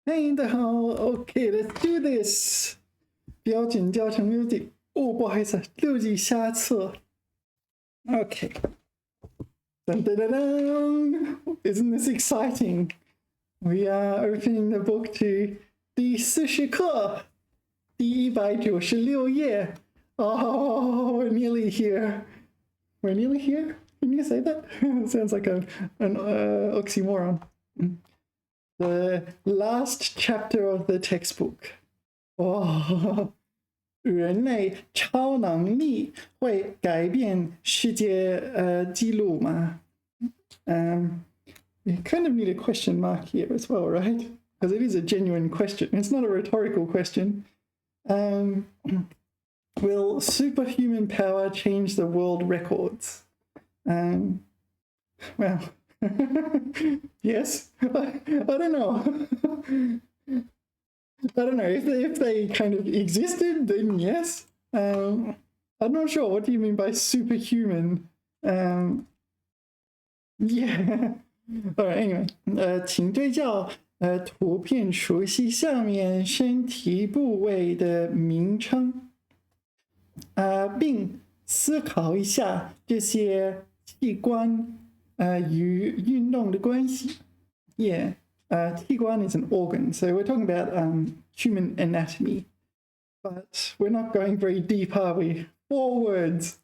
Hey, 大家好 OK, let's do this. 标准教程6级。哦，不好意思，6级下册。OK. Dun, dun, dun, dun. Isn't this exciting? We are opening the book to 第40课，第196页。Oh, we're nearly here. We're nearly here? Can you say that? Sounds like an oxymoron. The last chapter of the textbook. 哦，人类超能力会改变世界纪录吗？You kind of need a question mark here as well, right? Because it is a genuine question. It's not a rhetorical question. Will superhuman power change the world records? Well, yes. I don't know. I don't know if they kind of existed, then yes. I'm not sure. What do you mean by superhuman? Yeah. Alright, anyway. 请对照图片熟悉下面身体部位的名称并思考一下这些器官与运动的关系。Yeah. Tiguan is an organ, so we're talking about human anatomy, but we're not going very deep, are we? 4 words.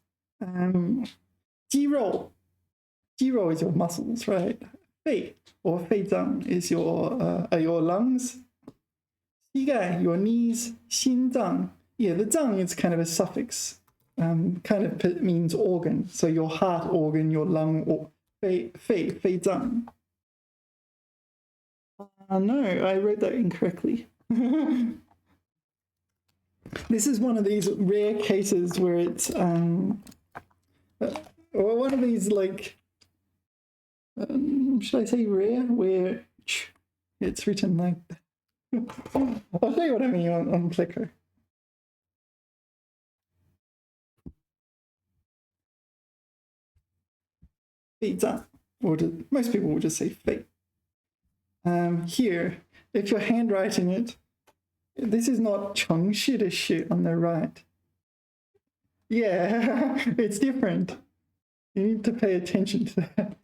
肌肉 is your muscles, right? 肺 or 肺脏 is your lungs. 膝盖 your knees. 心脏 yeah, the 脏 is kind of a suffix. Kind of means organ, so your heart organ, your lung or 肺脏. No, I wrote that incorrectly. This is one of these rare cases where it's one of these like should I say rare, where it's written like I'll show you what I mean on Clicker. Or most people will just say fei. Here, if you're handwriting it, this is not 城市的市 on the right. Yeah, it's different. You need to pay attention to that.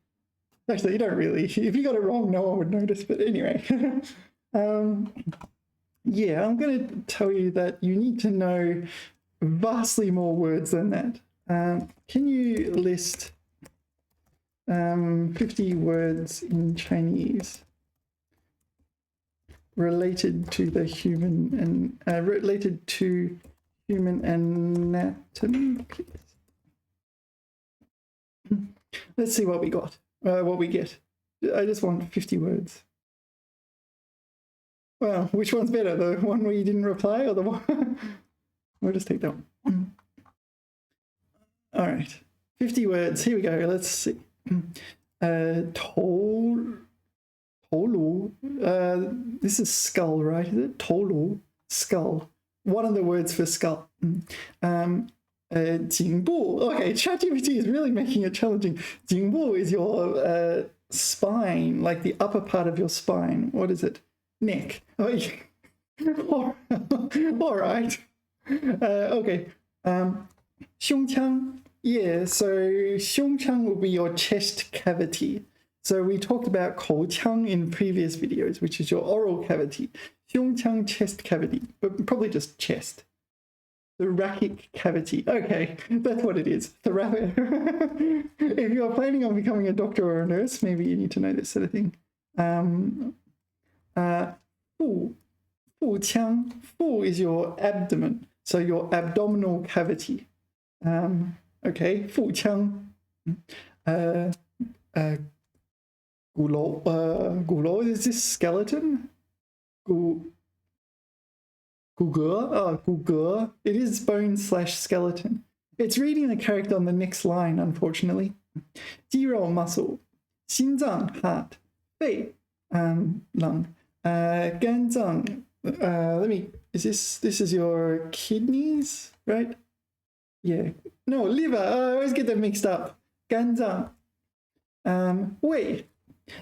Actually, you don't really. If you got it wrong, no one would notice. But anyway, yeah, I'm going to tell you that you need to know vastly more words than that. Can you list 50 words in Chinese related to the human and related to human anatomy, please? Let's see what we got. What we get. I just want 50 words. Well, which one's better? The one where you didn't reply or the one? We'll just take that one. All right. 50 words. Here we go. Let's see. 头颅. This is skull, right? Is it? 头颅, skull. One of the words for skull. 颈部. Okay, ChatGPT is really making it challenging. 颈部 is your spine, like the upper part of your spine. What is it? Neck. Oh, yeah. All right. Okay. 胸腔. Yeah, so 胸腔 will be your chest cavity. So we talked about 口腔 in previous videos, which is your oral cavity. 胸腔 chest cavity, but probably just chest. Thoracic cavity. Okay, that's what it is. Thoracic. If you're planning on becoming a doctor or a nurse, maybe you need to know this sort of thing. 腹腔. Fu is your abdomen, so your abdominal cavity. Okay, 腹腔. 骨骼 is this skeleton? 骨骼. It is bone / skeleton. It's reading the character on the next line, unfortunately. 肌肉 muscle. 心脏 heart. 肺 lung. 肝脏. This is your kidneys, right? Yeah. No, liver. I always get them mixed up. 肝脏. 胃.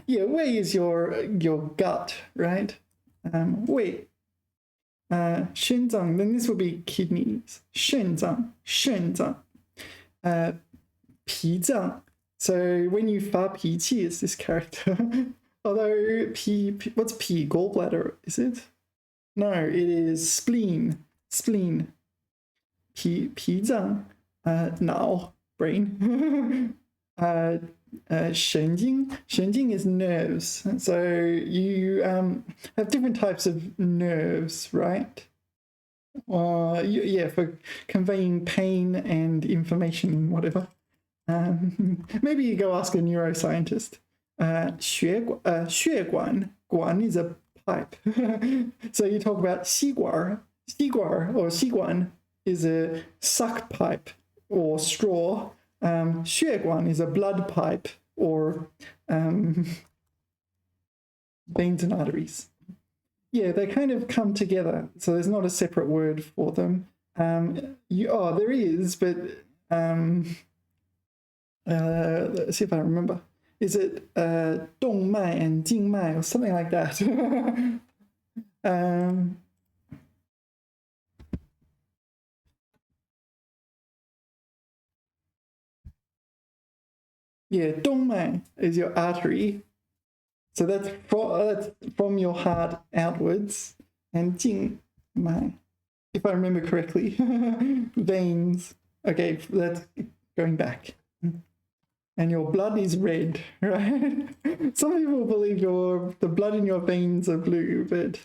Yeah, wei is your gut, right? 胃, 肾脏, then this would be kidneys. 肾脏, 肾脏. 脾脏. So when you 发脾气, it's this character. Although what's P? Gallbladder, is it? No, it is spleen. Spleen. 脾脏, 脑, brain. 神经, 神经 is nerves. So you have different types of nerves, right? Yeah, for conveying pain and information and whatever. Maybe you go ask a neuroscientist. 血管, 管 is a pipe. So you talk about 吸管, 吸管 or 吸管 is a suck pipe or straw. 血管 is a blood pipe or veins and arteries. Yeah, they kind of come together, so there's not a separate word for them. There is, but let's see if I remember. Is it 动脉 and 静脉 or something like that? Yeah, 动脉 is your artery. So that's from your heart outwards. And 静脉, if I remember correctly. Veins. Okay, that's going back. And your blood is red, right? Some people believe the blood in your veins are blue, but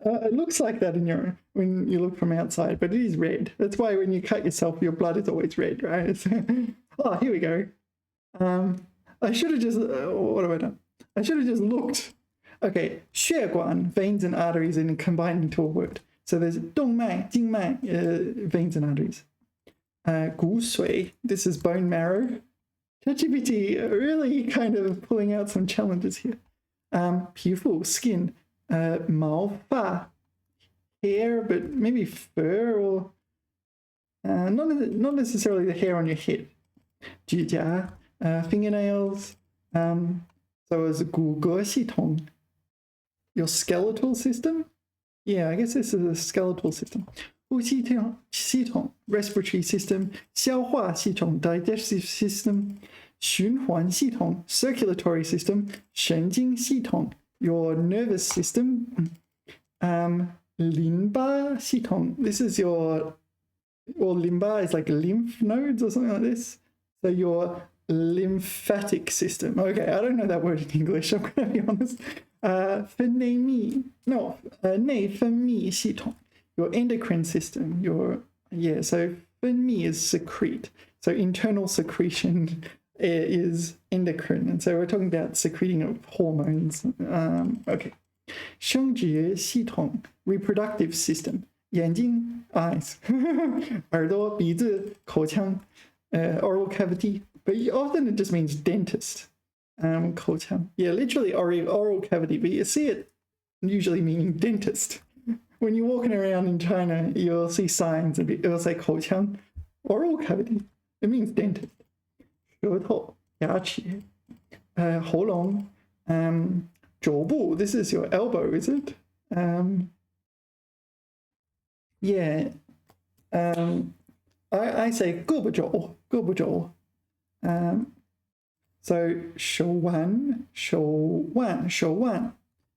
it looks like that when you look from outside, but it is red. That's why when you cut yourself, your blood is always red, right? Oh, here we go. I should have just, what have I done? I should have just looked. Okay, 血管, veins and arteries, and combined into a word. So there's 动脉, 静脉, veins and arteries. 骨髓, this is bone marrow. ChatGPT really kind of pulling out some challenges here. 皮肤, skin. 毛发, hair, but maybe fur or not necessarily the hair on your head. 指甲, fingernails. So is 骨骼系统 your skeletal system? Yeah, I guess this is a skeletal system. 呼吸系统 respiratory system. 消化系统 digestive system. 循环系统 circulatory system. 神经系统 your nervous system. 淋巴系统 this is淋巴 is like lymph nodes or something like this. So your lymphatic system. Okay, I don't know that word in English, I'm going to be honest. 内分泌系统 your endocrine system. So 分泌 is secrete. So internal secretion is endocrine. And so we're talking about secreting of hormones. Okay. 生殖系统 reproductive system. 眼睛 eyes. 耳朵鼻子口腔 oral cavity. But often it just means dentist. 口腔. Yeah, literally oral cavity, but you see it usually meaning dentist. When you're walking around in China, you'll see signs, it'll say 口腔, oral cavity. It means dentist. 舌头, 牙齿, 喉咙, 肘部, this is your elbow, is it? Yeah. I say 胳膊肘, 胳膊肘. So 手腕, 手腕.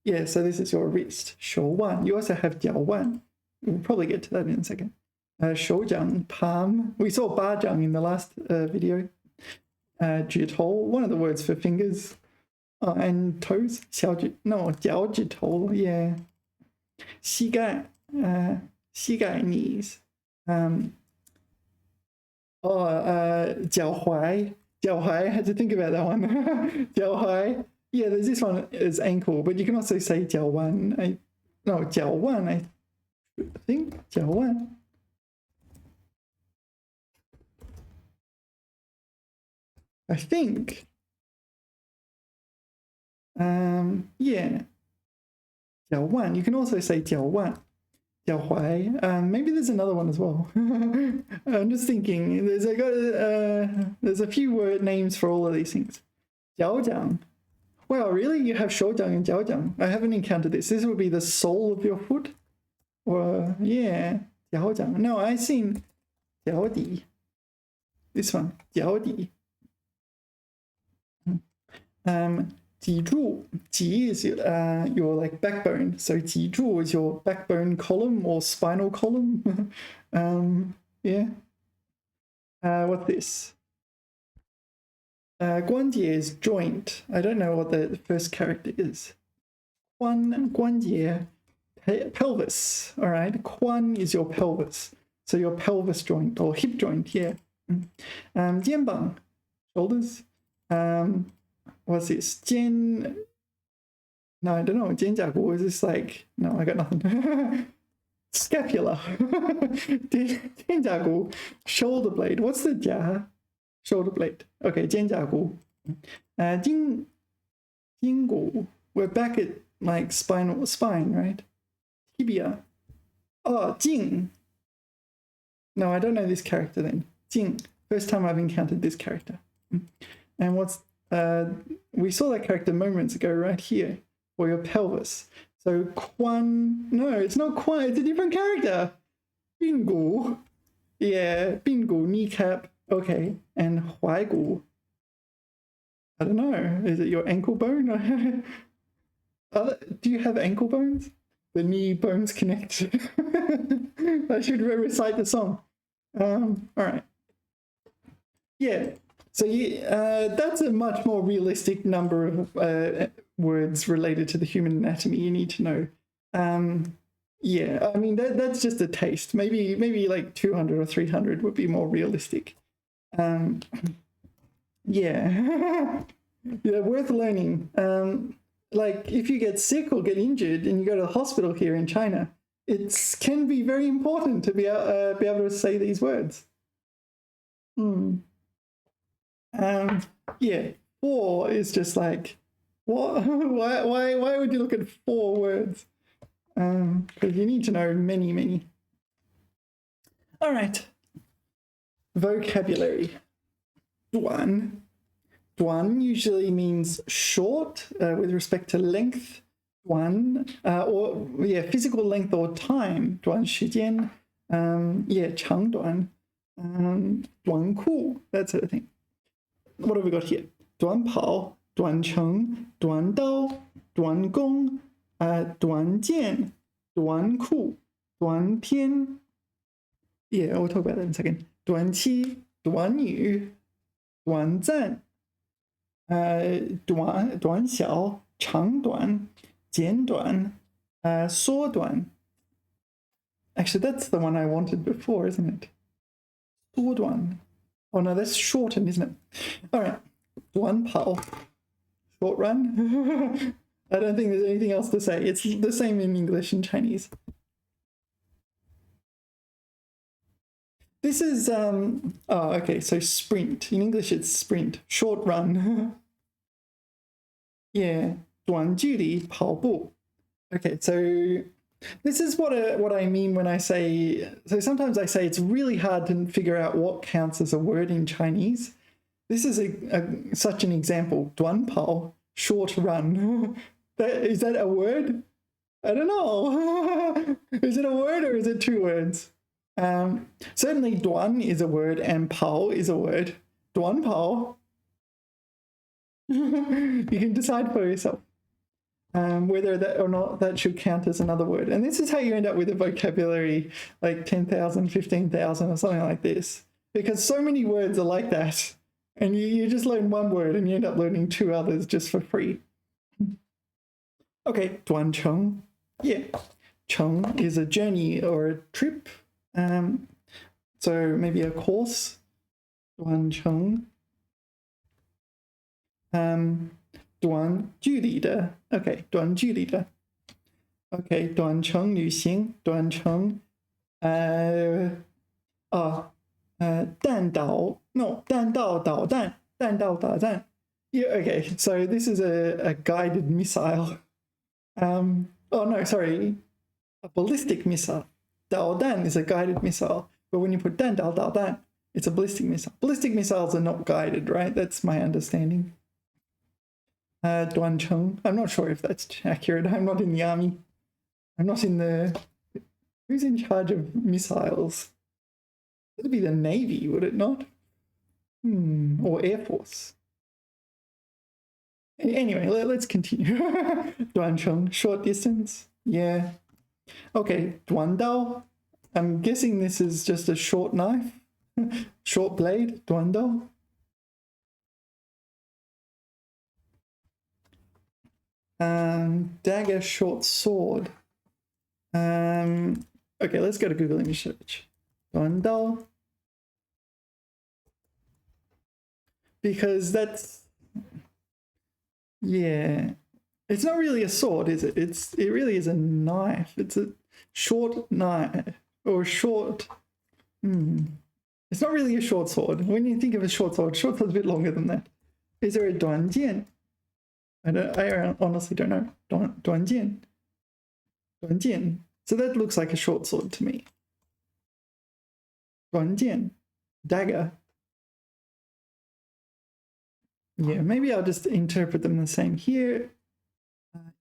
Yeah, so this is your wrist, 手腕. You also have 脚腕. We'll probably get to that in a second. 手掌, palm. We saw 巴掌 in the last video. 指头, one of the words for fingers. And toes, 脚趾头, yeah. 膝盖, 膝盖, knees. 脚踝, I had to think about that one. 脚踝. Yeah, there's this one is ankle, but you can also say 脚腕. 脚腕, I think. 脚腕. I think. Yeah. 脚腕. You can also say 脚腕. 脚踝. Maybe there's another one as well. I'm just thinking. There's a few word names for all of these things. 脚掌. Wow, really? You have 手掌 and 脚掌? I haven't encountered this. This would be the sole of your foot? Or, yeah, 脚掌. No, I've seen 脚底. This one, 脚底. 脊柱, 脊 is your like backbone. So 脊柱 is your backbone column or spinal column. Yeah. What's this? 关节 is joint. I don't know what the first character is. 关节, pelvis. All right. 髋 is your pelvis. So your pelvis joint or hip joint. Yeah. 肩膀, shoulders. What's this? 肩. No, I don't know. 肩胛骨 is this like? No, I got nothing. Scapula. 肩胛骨. Shoulder blade. What's the 甲? Shoulder blade. Okay, 肩胛骨. 筋骨. We're back at like spine, right? Tibia. Oh, 颈. No, I don't know this character then. 颈. First time I've encountered this character. And what's we saw that character moments ago right here for your pelvis. So 髋. No, it's not 髋. It's a different character. 髌骨. Yeah, 髌骨, kneecap. Okay, and 踝骨. I don't know. Is it your ankle bone? Do you have ankle bones? The knee bones connect. I should recite the song. All right. Yeah. So that's a much more realistic number of words related to the human anatomy you need to know. Yeah, I mean, that's just a taste. Maybe like 200 or 300 would be more realistic. Yeah. Yeah, worth learning. Like if you get sick or get injured and you go to the hospital here in China, it can be very important to be able to say these words. Yeah, 4 is just like, what? Why would you look at 4 words? Because you need to know many. All right. Vocabulary. 短. 短 usually means short with respect to length. 短 or yeah, physical length or time. 短时间. Yeah, 长短. 短裤, that sort of thing. What have we got here? 短跑, 短程, 短刀, 短弓, 短剑, 短裤, 短篇. Yeah, we'll talk about that in a second. 短期, 短语, 短暂, 短小, 长短, 简短, 缩短. Actually, that's the one I wanted before, isn't it? 缩短. Oh no, that's shorten, isn't it? All right. 短跑. Short run. I don't think there's anything else to say. It's the same in English and Chinese. This is, okay, so sprint. In English, it's sprint. Short run. Yeah. 短距离跑步. Okay, so this is what I mean when I say, so sometimes I say it's really hard to figure out what counts as a word in Chinese. This is such an example. 短跑, short run. Is that a word? I don't know. Is it a word or is it 2 words? Certainly 短 is a word and 跑 is a word. 短跑. You can decide for yourself. Whether that or not that should count as another word. And this is how you end up with a vocabulary like 10,000, 15,000 or something like this. Because so many words are like that. And you just learn one word and you end up learning 2 others just for free. Okay, 短程. Yeah, 程 is a journey or a trip. So maybe a course. 短程. 短距离的. Okay, 短距离的. Okay, 短程旅行. 短程弹道. No, 弹道导弹. 弹道导弹. Yeah, okay, so this is a guided missile. Oh no, sorry. A ballistic missile. 导弹 is a guided missile. But when you put 弹道导弹, it's a ballistic missile. Ballistic missiles are not guided, right? That's my understanding. Duancheng. I'm not sure if that's accurate. I'm not in the army. I'm not in the... Who's in charge of missiles? It'd be the Navy, would it not? Or Air Force. Anyway, let's continue. Duancheng, short distance. Yeah. Okay, Duandao. I'm guessing this is just a short knife. Short blade, Duandao. Dagger, short sword. Okay, let's go to Google image search. Duandao. Because that's... Yeah. It's not really a sword, is it? It really is a knife. It's a short knife. Or short... It's not really a short sword. When you think of a short sword's a bit longer than that. Is there a duanjian? I honestly don't know. Duanjian. Duanjian. So that looks like a short sword to me. Duanjian. Dagger. Yeah, maybe I'll just interpret them the same here.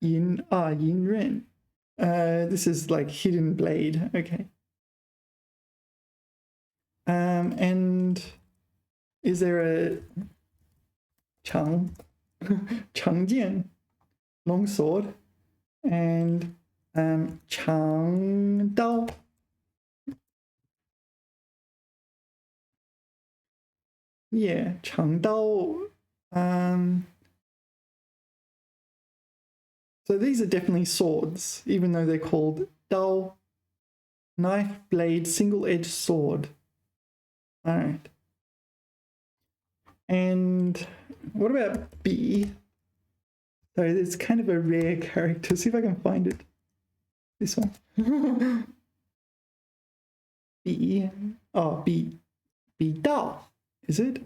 Yin ren. This is like hidden blade. Okay. And is there a changjian, long sword, and changdao. Yeah, changdao. So these are definitely swords, even though they're called dao, knife, blade, single-edged sword. All right. And what about B? So it's kind of a rare character. See if I can find it. This one. B. Oh, B. B Dao. Is it?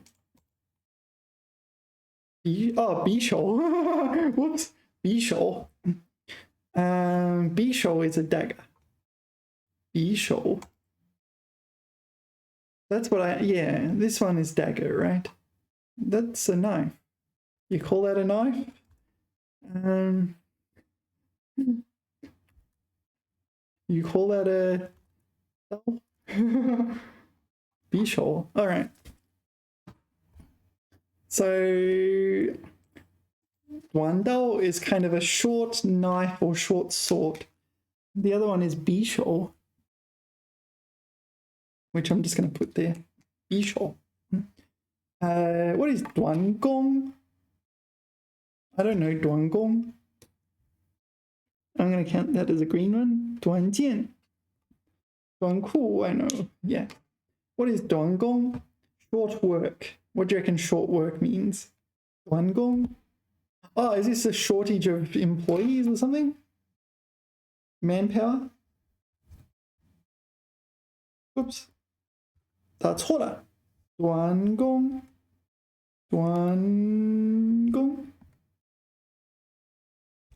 B. Oh, B Shou. Whoops. B Shou. B Shou is a dagger. B Shou. That's what yeah, this one is dagger, right? That's a knife. You call that a knife? You call that a... Be sure. All right. So Guandao is kind of a short knife or short sword. The other one is Bishou, which I'm just going to put there. Bishou. What is Duangong? I don't know Duangong. I'm going to count that as a green one. Duanjian. Duanku, I know. Yeah. What is Duangong? Short work. What do you reckon short work means? Duangong? Oh, is this a shortage of employees or something? Manpower? Oops. 打错了。短工。短工。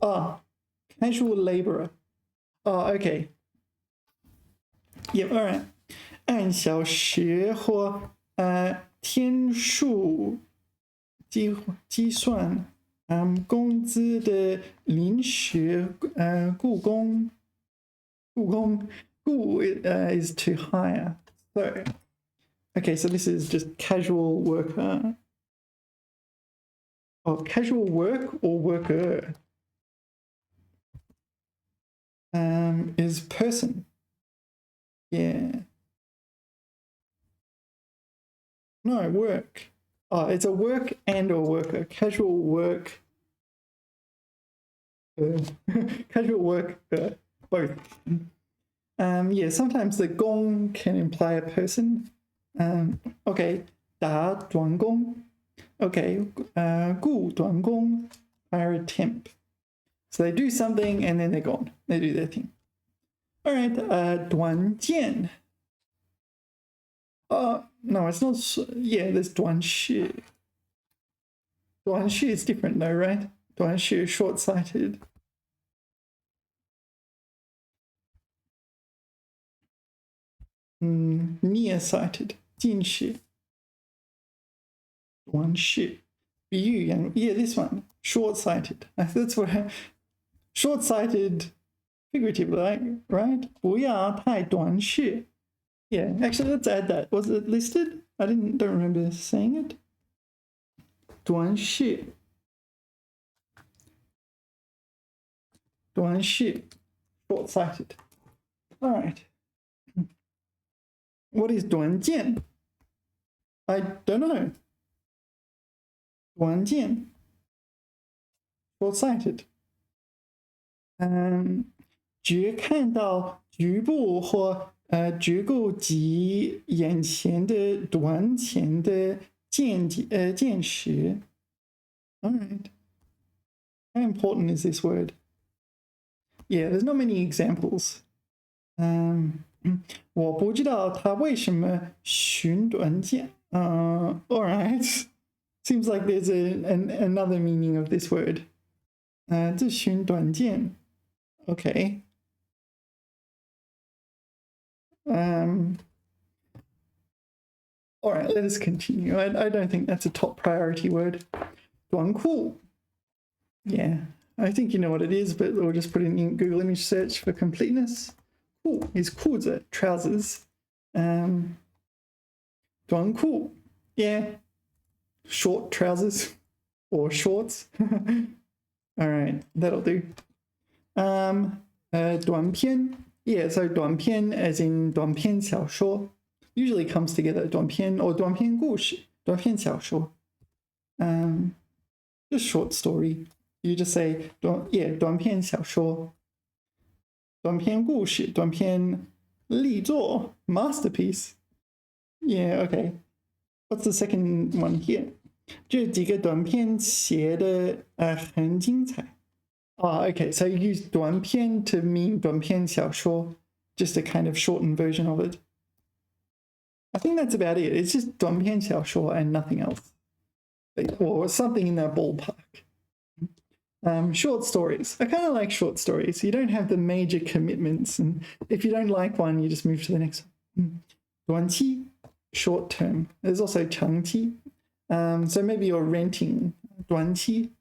Ah, casual laborer. Oh, okay. Yep, all right. 按小时或天数计算工资的临时雇工 is to hire. So, okay, so this is just casual worker. Oh, casual work or worker is person. Yeah. No, work. Oh, it's a work and a worker. Casual work. Casual work, both. Yeah, sometimes the gong can imply a person. Okay, 打短工. Okay, 雇短工, hire a temp. So they do something and then they're gone. They do their thing. All right, 短见. No, it's not. Yeah, there's 短视. 短视 is different though, right? 短视 is short-sighted. Nearsighted. 近视. 短视. 比喻, yeah, this one. short-sighted. That's what short-sighted figuratively, right? 不要太短视. Yeah, actually, let's add that. Was it listed? I don't remember saying it. 短视. 短视, short-sighted. All right. What is 短见? I don't know. 短见, short-sighted. 只看到局部或只顾及眼前的短浅的见识. All right. How important is this word? Yeah, there's not many examples. 我不知道他为什么寻短见. All right. Seems like there's another meaning of this word. 这寻短见. Okay. All right, let us continue. I don't think that's a top priority word. 短裤. Yeah, I think you know what it is, but we'll just put it in Google image search for completeness. 裤 is 裤子, trousers. 短裤. Yeah, short trousers or shorts. All right, that'll do. 短篇. Yeah, so 短篇 as in 短篇小说 usually comes together. 短篇 or 短篇故事, 短篇小说. Just short story. You just say 短篇小说. 短篇故事, 短篇力作, masterpiece. Yeah, okay. What's the second one here? 这几个短篇写的很精彩. Okay, so you use 短篇 to mean 短篇小说, just a kind of shortened version of it. I think that's about it. It's just 短篇小说 and nothing else. Or something in that ballpark. Short stories. I kind of like short stories. You don't have the major commitments, and if you don't like one, you just move to the next one. 短期, short term. There's also 长期. So maybe you're renting. 短期.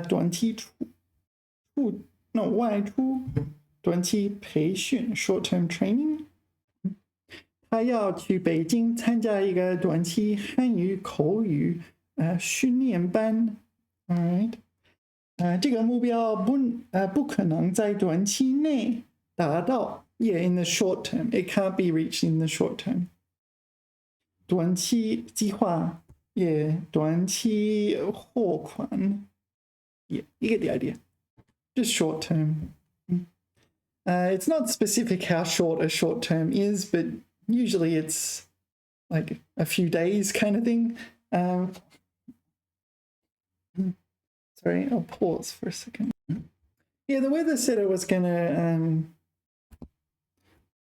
短期外出. 短期培训 short-term training. 他要去北京参加一个短期汉语口语训练班. All right. 这个目标不可能在短期内达到. Yeah, in the short term. It can't be reached in the short term. 短期计划. Yeah, 短期货款. Yeah, you get the idea. Just short term. It's not specific how short a short term is, but usually it's like a few days kind of thing. Sorry, I'll pause for a second. Yeah, the weather said it was gonna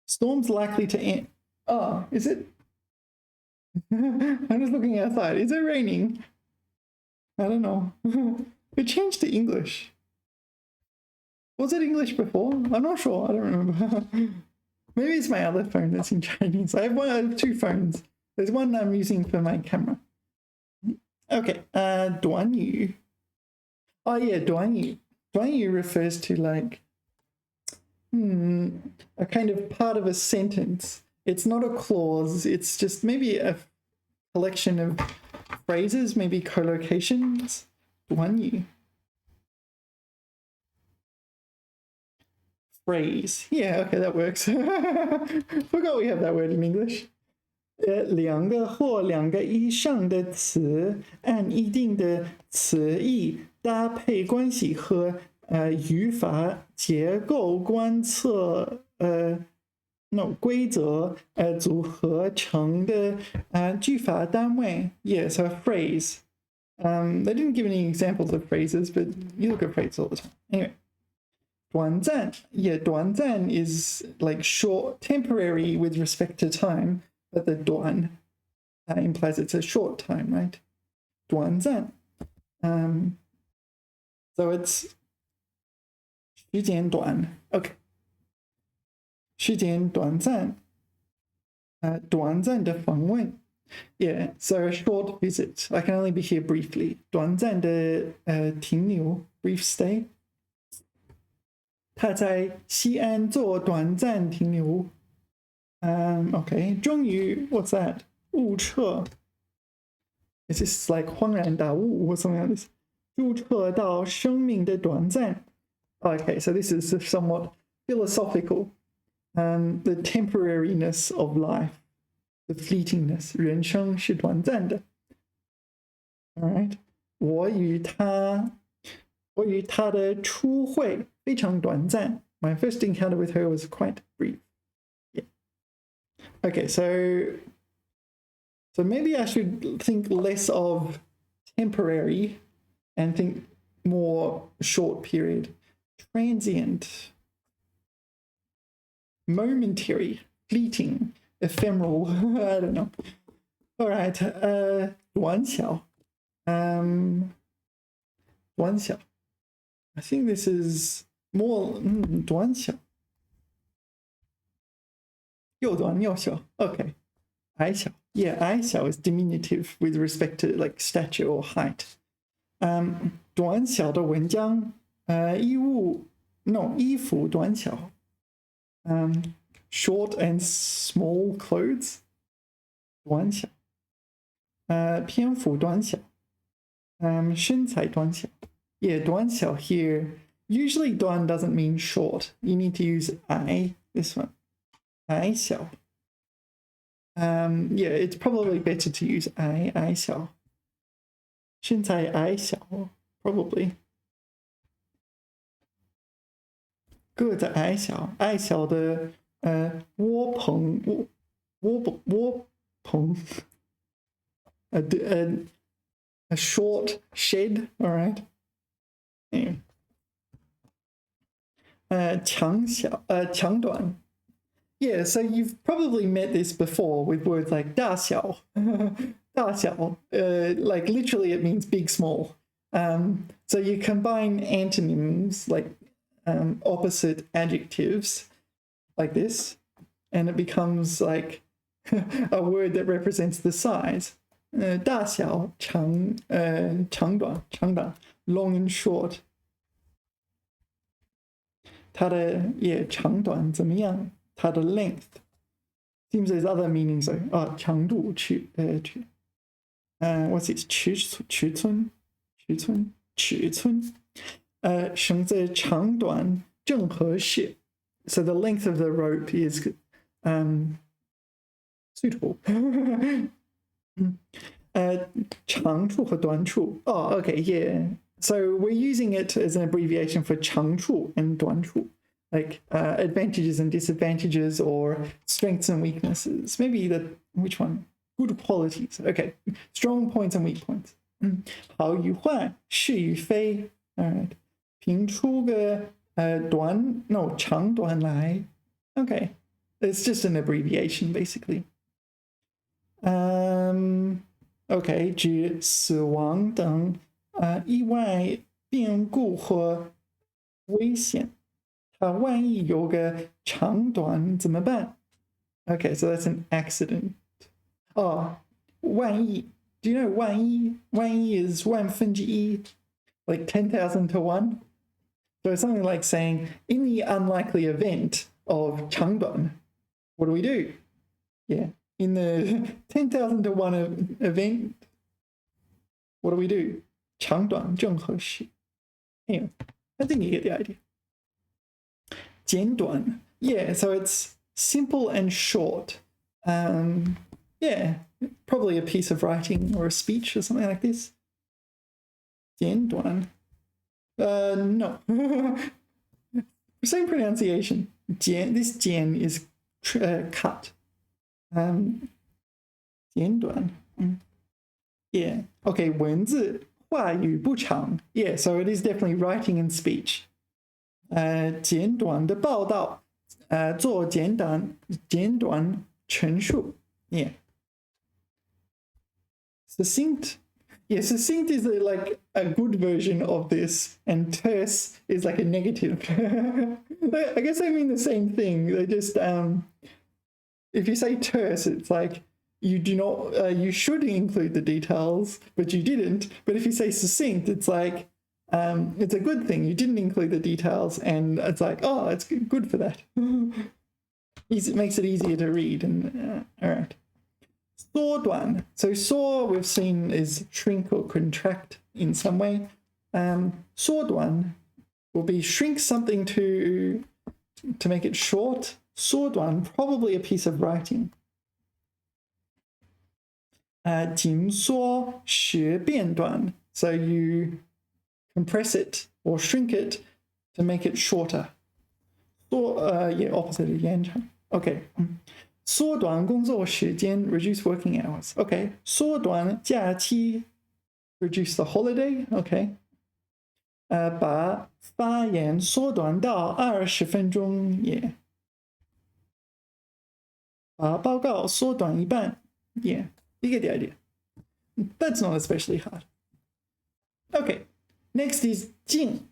storm's likely to end. Oh, is it? I'm just looking outside. Is it raining? I don't know. It changed to English. Was it English before? I'm not sure. I don't remember. Maybe it's my other phone that's in Chinese. I have two phones. There's one I'm using for my camera. Okay, 短语. Oh yeah, 短语. 短语 refers to like a kind of part of a sentence. It's not a clause. It's just maybe a collection of phrases, maybe collocations. 短语. Phrase. Yeah, okay, that works. Forgot we have that word in English. 两个或两个以上的词按一定的词义搭配关系和语法结构观测规则组合成的句法单位. Yeah, so a phrase. They didn't give any examples of phrases, but you look at phrases all the time. Anyway. 短暂. Yeah, 短暂 is like short, temporary with respect to time, but the 短 implies it's a short time, right? 短暂. So it's 时间短. Okay. 时间短暂. 短暂的访问. Yeah, so a short visit. I can only be here briefly. 短暂的停留 brief stay. 他在西安做短暂停留。Okay. 终于 what's that? 误撤 Is this like 恍然大悟 or something like this? 注册到生命的短暂. Okay, so this is somewhat philosophical. The temporariness of life, the fleetingness. 人生是短暂的. All right. 我与他的初会非常短暂. My first encounter with her was quite brief. Yeah. Okay, so maybe I should think less of temporary and think more short period. Transient, momentary, fleeting, ephemeral. I don't know. All right. 短小. 短小. I think this is more 短小. 又短又小. Okay. 矮小. Yeah, 矮小 is diminutive with respect to like stature or height. 短小的文章. 衣服短小. Short and small clothes. 短小. 篇幅短小. 身材短小. Yeah, 短小 here. Usually 短 doesn't mean short. You need to use 矮, this one. 矮小. Yeah, it's probably better to use 矮小. 身材矮小, probably. 个子矮小的窝棚 a short shed, all right. Anyway. 强短. Yeah, so you've probably met this before with words like 大小. 大小, like literally it means big, small. So you combine antonyms like opposite adjectives like this, and it becomes like a word that represents the size. 大小, 长短, long and short. 它的长短怎么样? 它的 length. Seems there's other meanings though. 长度 what's it? 尺寸. 绳子长短正合适. So the length of the rope is suitable. 长处和短处. Oh, okay, yeah. So we're using it as an abbreviation for 长处 and 短处, like advantages and disadvantages or strengths and weaknesses. Maybe which one? Good qualities. Okay, strong points and weak points. 好与坏, 是与非. All right. 评出个长短来. Okay, it's just an abbreviation basically. Okay, 指死亡等意外变故或危险. 它万一有个长短怎么办? Okay, so that's an accident. Oh, 万一. Do you know 万一? 万一 is 万分之一, like 10,000 to 1. So it's something like saying, in the unlikely event of 长短, what do? Yeah, in the 10,000 to 1 event, what do? 长短正合适. Anyway, I think you get the idea. 简短. Yeah, so it's simple and short. Yeah, probably a piece of writing or a speech or something like this. 简短. No. Same pronunciation. This 简 is cut. 简短. Yeah. Okay, 文字话语不长. Yeah, so it is definitely writing and speech. 简短的报道. 做简短陈述. Yeah. Succinct. Yeah, succinct is like a good version of this, and terse is like a negative. I guess I mean the same thing. They just, if you say terse, it's like you do not, you should include the details, but you didn't. But if you say succinct, it's like, it's a good thing. You didn't include the details, and it's like, oh, it's good for that. It makes it easier to read. And all right. 缩短. So 缩 we've seen is shrink or contract in some way. 缩短 will be shrink something to make it short. 缩短 probably a piece of writing. 紧缩学变短. So you compress it or shrink it to make it shorter. Yeah, opposite of 延长. Okay. 缩短工作时间 reduce working hours. Okay. 缩短假期 reduce the holiday. Okay. 把发言缩短到20分钟 yeah. 把报告缩短一半 yeah. You get the idea. That's not especially hard. Okay. Next is 静.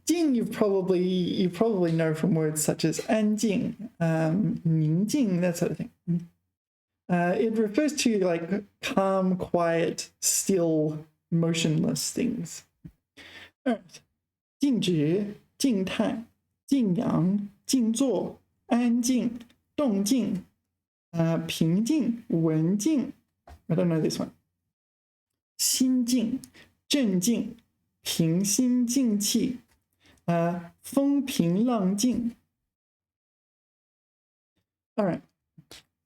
静 you probably know from words such as 安静, 宁静, that sort of thing. It refers to like calm, quiet, still, motionless things. All right. 静止, 静态, 静养, 静坐, 安静, 动静, 平静, 文静. I don't know this one. 心静, 镇静, 平心静气, 风平浪静. All right.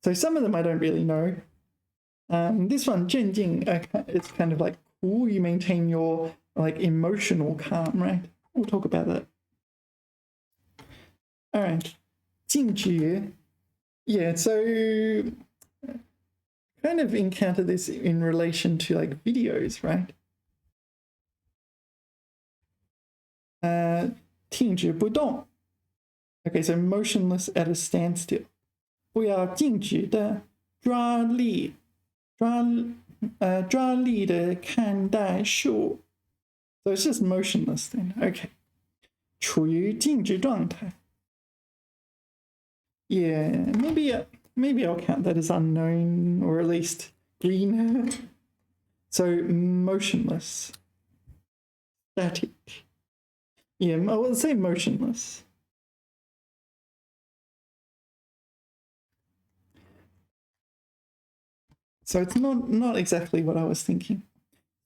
So some of them I don't really know. This one, 镇静, it's kind of like cool. You maintain your like emotional calm, right? We'll talk about that. All right. 静止. Yeah, so kind of encounter this in relation to like videos, right? 停止不动. Okay, so motionless at a standstill. 不要静止的抓力的看待树. So it's just motionless then. Okay. 处于静止状态. Yeah, maybe I'll count that as unknown, or at least green. So motionless. Static. Yeah, I will say motionless. So it's not exactly what I was thinking.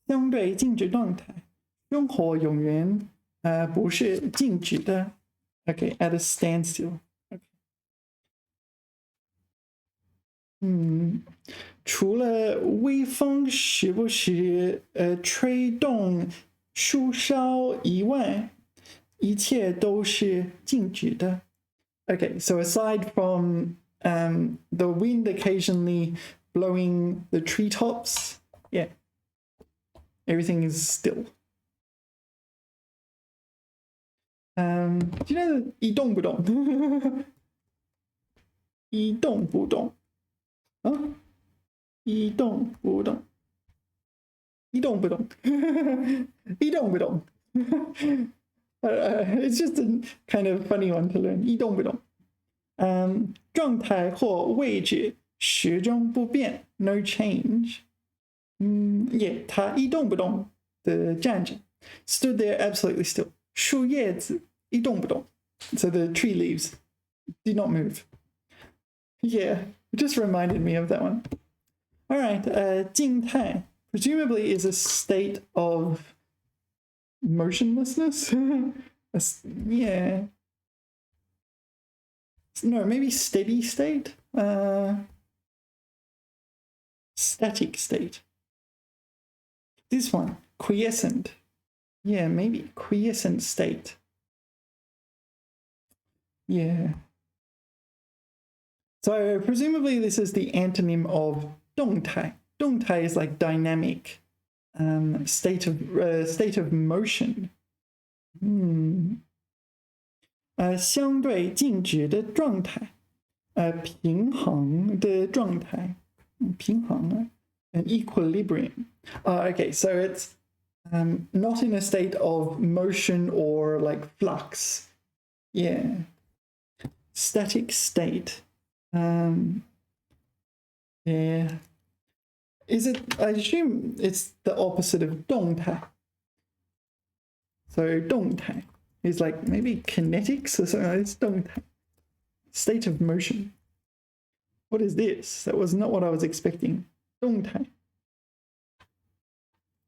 相对静止状态，生活永远不是静止的。Okay, at a standstill. Okay. 除了微风时不时吹动树梢以外，一切都是静止的。Okay, so aside from the wind occasionally blowing the treetops, yeah, everything is still. Do you know 一动不动？一动不动啊？一动不动，一动不动，一动不动。It's just a kind of funny one to learn. 一动不动。状态或位置始终不变 ，no change. Yeah, 他一动不动的站着 ，stood there absolutely still. 树叶子一动不动 ，so the tree leaves did not move. Yeah, it just reminded me of that one. All right, 静态 presumably is a state of motionlessness. Yeah. No, maybe steady state. Static state. This one, quiescent. Yeah, maybe quiescent state. Yeah. So presumably this is the antonym of 动态. 动态 is like dynamic, state of motion. 相对静止的状态，平衡的状态，平衡 an equilibrium. Okay, so it's not in a state of motion or like flux. Yeah. Static state. Yeah. is it, I assume it's the opposite of 动态. So 动态 is like maybe kinetics or something like this. 动态, state of motion. What is this? That was not what I was expecting. 动态.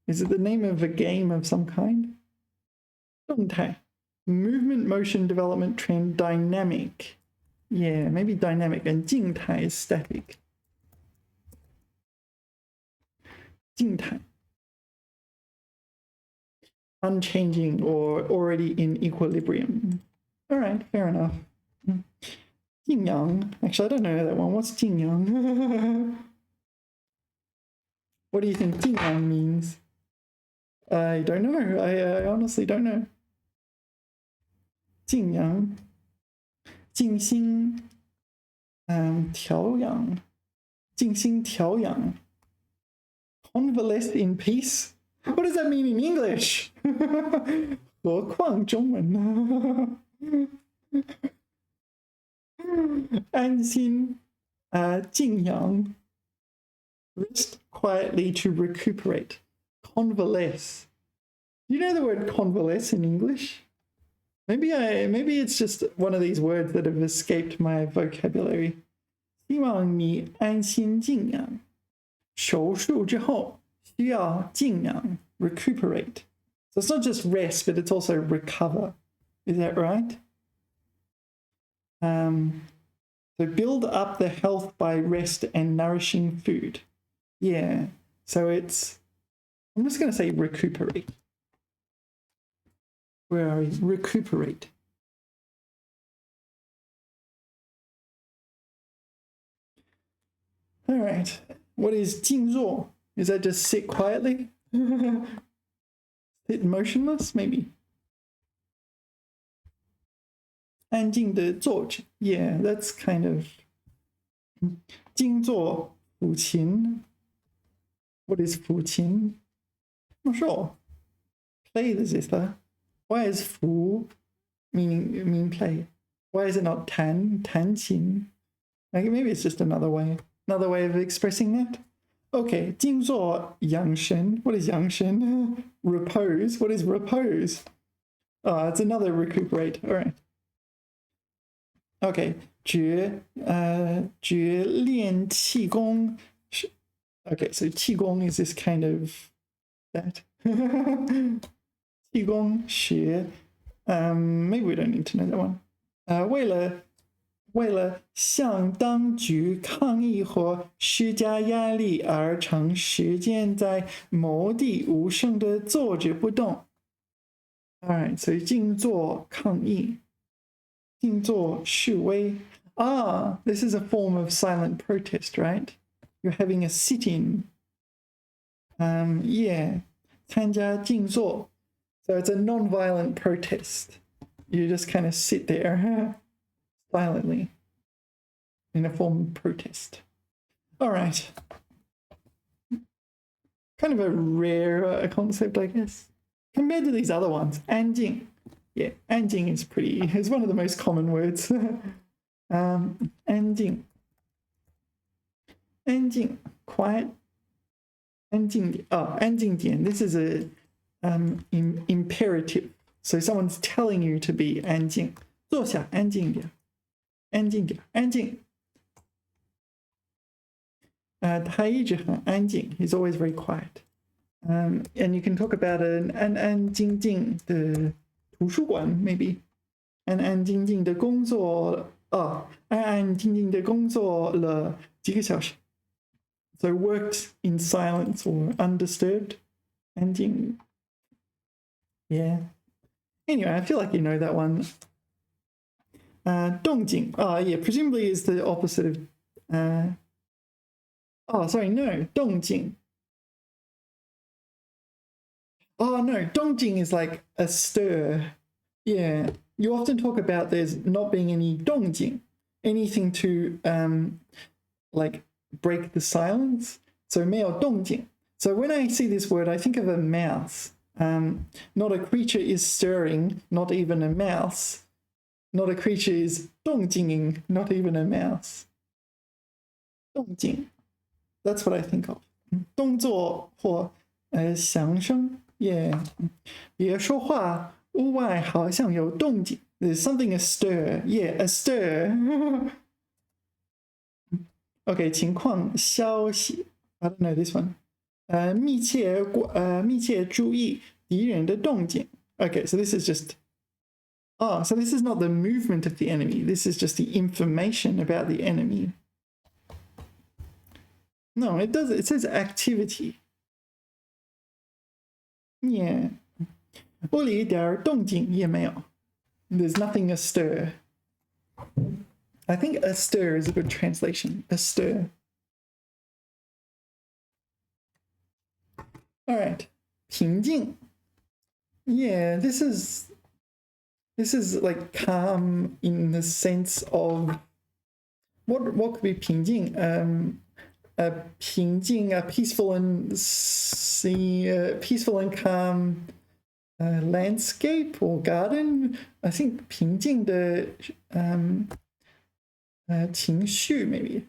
Is it the name of a game of some kind? 动态. Movement, motion, development, trend, dynamic. Yeah, maybe dynamic. And 静态 is static. 静态. Unchanging or already in equilibrium. All right, fair enough. 静阳. Actually, I don't know that one. What's 静阳? What do you think 静阳 means? I don't know. I honestly don't know. 静阳. 静心. 调养. 静心调养. Convalesce in peace? What does that mean in English? 何况中文呢? 安心, 静养. Rest quietly to recuperate. Convalesce. Do you know the word convalesce in English? Maybe it's just one of these words that have escaped my vocabulary. 希望你安心静养. 手术之后需要静养 recuperate. So it's not just rest, but it's also recover. Is that right? So build up the health by rest and nourishing food. Yeah. So I'm just going to say recuperate. Where are we? Recuperate. All right. What is 静坐? Is that just sit quietly? Sit motionless, maybe. 安静地坐着. Yeah, that's kind of. 静坐抚琴. What is 抚琴? Not sure. Play the zither. Why is 抚 mean play? Why is it not 弹 琴? Like maybe it's just another way of expressing that. Okay, 静坐养神. What is 养神? Repose. What is repose? Oh, it's another recuperate. All right. Okay, 觉练气功. Okay, so 气功 is this kind of that. 气功学. Maybe we don't need to know that one. 为了向当局抗议或施加压力而长时间在某地无声地坐着不动. Alright, so 静坐抗议. 静坐示威. This is a form of silent protest, right? You're having a sit-in. Yeah. 参加静坐. So it's a non-violent protest. You just kind of sit there silently in a form of protest. All right. Kind of a rare concept, I guess, compared to these other ones. 安静. Yeah, 安静 is one of the most common words. 安静. 安静, quiet. 安静点. Oh, 安静点. This is a imperative. So someone's telling you to be 安静. 坐下,安静点. 安静点,安静. 他一直很安静. He's always very quiet. And you can talk about an 安静静的图书馆 maybe. 安安静静的工作. Oh, 安安静静的工作了几个小时. So worked in silence or undisturbed. 安静. Yeah. Anyway, I feel like you know that one. 动静. Yeah, presumably is the opposite of. No, 动静. Oh no, 动静 is like a stir. Yeah, you often talk about there's not being any 动静, anything to like break the silence. So 没有动静. So when I see this word, I think of a mouse. Not a creature is stirring, not even a mouse. Not a creature is 动静ing, not even a mouse. 动静. That's what I think of. 动作或响声。Yeah， 别说话，屋外好像有动静。There's something astir. Yeah, astir. OK， 情况消息。I don't know this one. 密切注意敌人的动静。Okay, so this is just. Oh, so this is not the movement of the enemy. This is just the information about the enemy. No, it does. It says activity. Yeah. 屋里一点动静也没有。There's nothing astir. I think astir is a good translation. Astir. All right. 平静. Yeah, this is like calm in the sense of what could be 平静? 平静, peaceful and calm landscape or garden. I think 平静的情绪 maybe.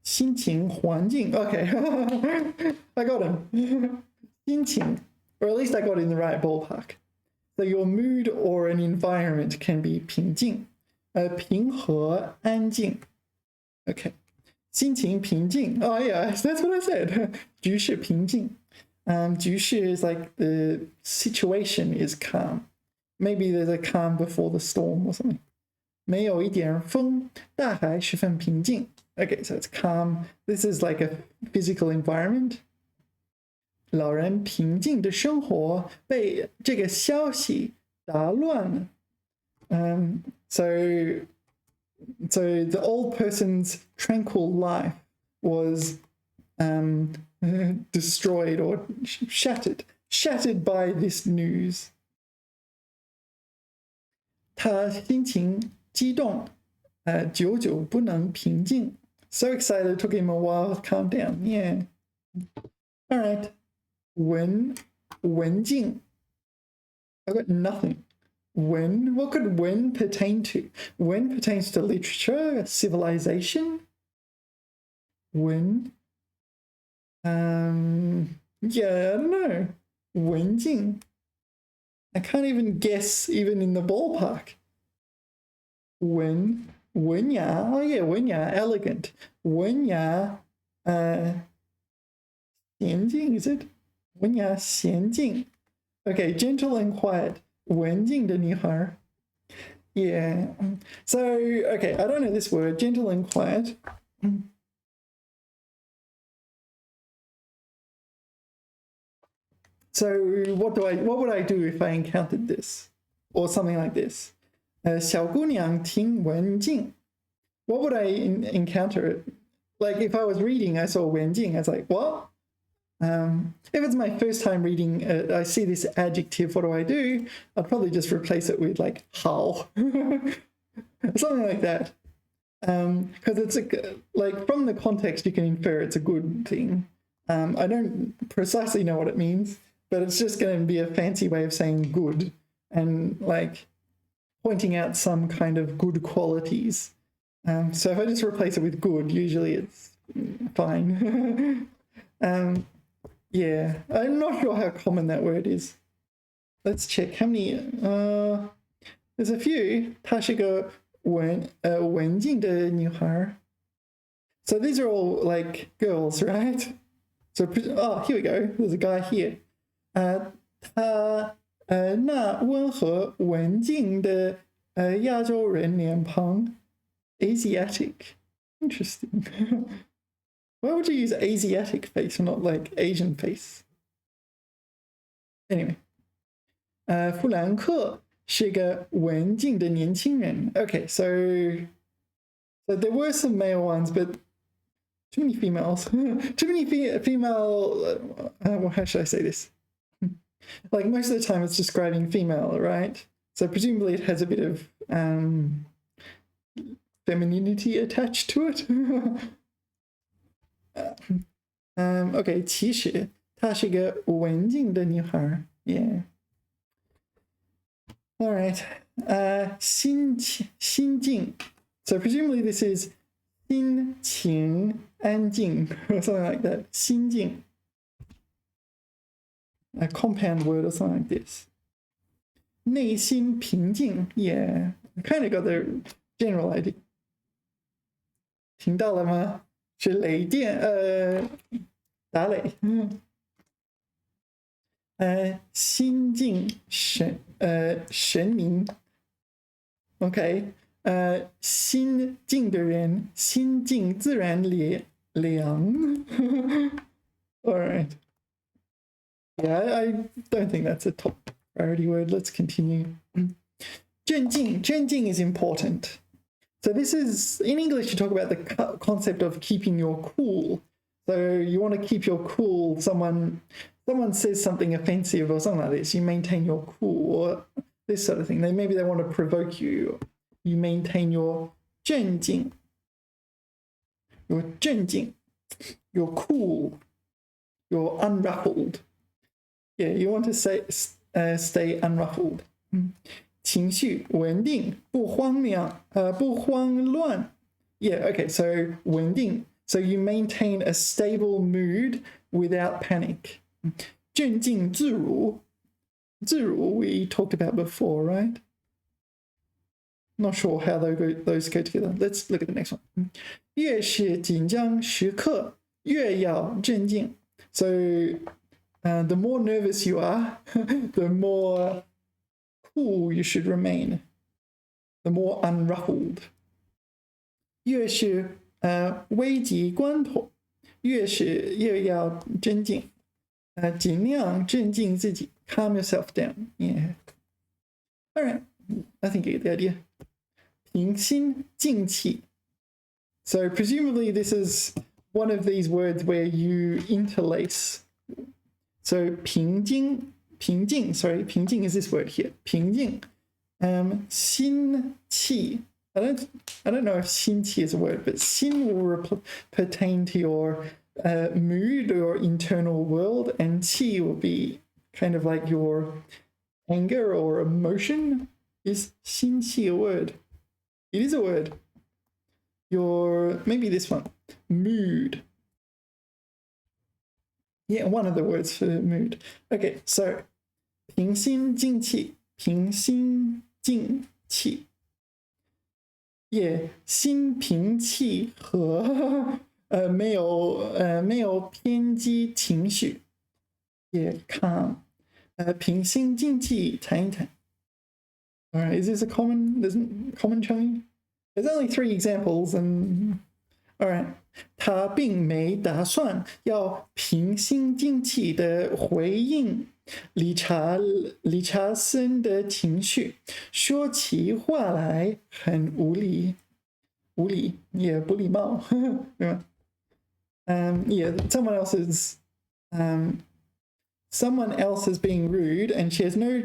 心情环境 okay. I got him. 心情, or at least I got it in the right ballpark. So your mood or an environment can be 平静, 平和安静. Okay. 心情平静. Oh yeah, that's what I said. 局势平静. 局势 is like the situation is calm. Maybe there's a calm before the storm or something. 没有一点风，大海十分平静. Okay, so it's calm. This is like a physical environment. 老人平静的生活被这个消息打乱了. So the old person's tranquil life was destroyed or shattered by this news. 他心情激动，久久不能平静. So excited, it took him a while to calm down. Yeah. All right. 文静. I got nothing. What could 文 pertain to? 文 pertains to literature, civilization. 文. Yeah, I don't know. 文静. I can't even guess even in the ballpark. 文雅. Oh yeah, 文雅, elegant. 文雅, 娴静, is it? 文雅娴静. Okay, gentle and quiet. 文静的女孩. Yeah. So, okay, I don't know this word. Gentle and quiet. So what would I do if I encountered this? Or something like this? 小姑娘挺文静. What would I encounter? Like if I was reading, I saw 文静, I was like, what? If it's my first time reading, I see this adjective, what do? I'd probably just replace it with like 好. Something like that. Because it's like from the context, you can infer it's a good thing. I don't precisely know what it means, but it's just going to be a fancy way of saying good and like pointing out some kind of good qualities. So if I just replace it with good, usually it's fine. Yeah, I'm not sure how common that word is. Let's check how many. There's a few. 她是个文静的女孩. So these are all like girls, right? So here we go. There's a guy here. 他那温和文静的亚洲人脸庞 Asiatic. Interesting. Why would you use Asiatic face and not like Asian face? Anyway. 弗兰克是个文静的年轻人. Okay, so there were some male ones, but too many females. Too many female. Well, how should I say this? Like most of the time, it's describing female, right? So presumably, it has a bit of femininity attached to it. Okay, 其实她是个文静的女孩. Yeah. All right. 心境. So presumably this is 心情安静 or something like that. 心境 a compound word or something like this. 内心平静 yeah, I kind of got the general idea. 听到了吗？是雷电打雷。心境神明 OK 心静的人心静自然凉 Alright yeah I don't think that's a top priority word. Let's continue. 镇静 is important. So this is, in English, you talk about the concept of keeping your cool. So you want to keep your cool. Someone says something offensive or something like this, you maintain your cool, or this sort of thing. Maybe they want to provoke you. You maintain your 镇静. Your 镇静. You're cool. You're unruffled. Yeah, you want to stay unruffled. 情绪稳定不慌乱 Yeah, okay, so 稳定 So you maintain a stable mood without panic. 镇静自如 we talked about before, right? Not sure how those go together. Let's look at the next one. 越是紧张时刻越要镇静 So the more nervous you are, the more cool you should remain, the more unruffled. 越是危急关头越要镇静尽量镇静自己 calm yourself down. Yeah. All right. I think you get the idea. 平心静气 So presumably this is one of these words where you interlace. So 平静 is this word here. 平静 心气 I don't know if 心气 is a word, but 心 will pertain to your mood or internal world, and 气 will be kind of like your anger or emotion. Is 心气 a word? It is a word. Maybe this one, mood. Yeah, one of the words for mood. Okay, so 平心静气 平心静气 Yeah, 心平气和没有偏激情绪 Yeah, calm 平心静气谈一谈 Alright, is this a common Chinese? There's only 3 examples and alright 他并没打算要平心静气的回应理查森的情绪，说起话来很无理也不礼貌。Yeah, someone else is being rude, and she has no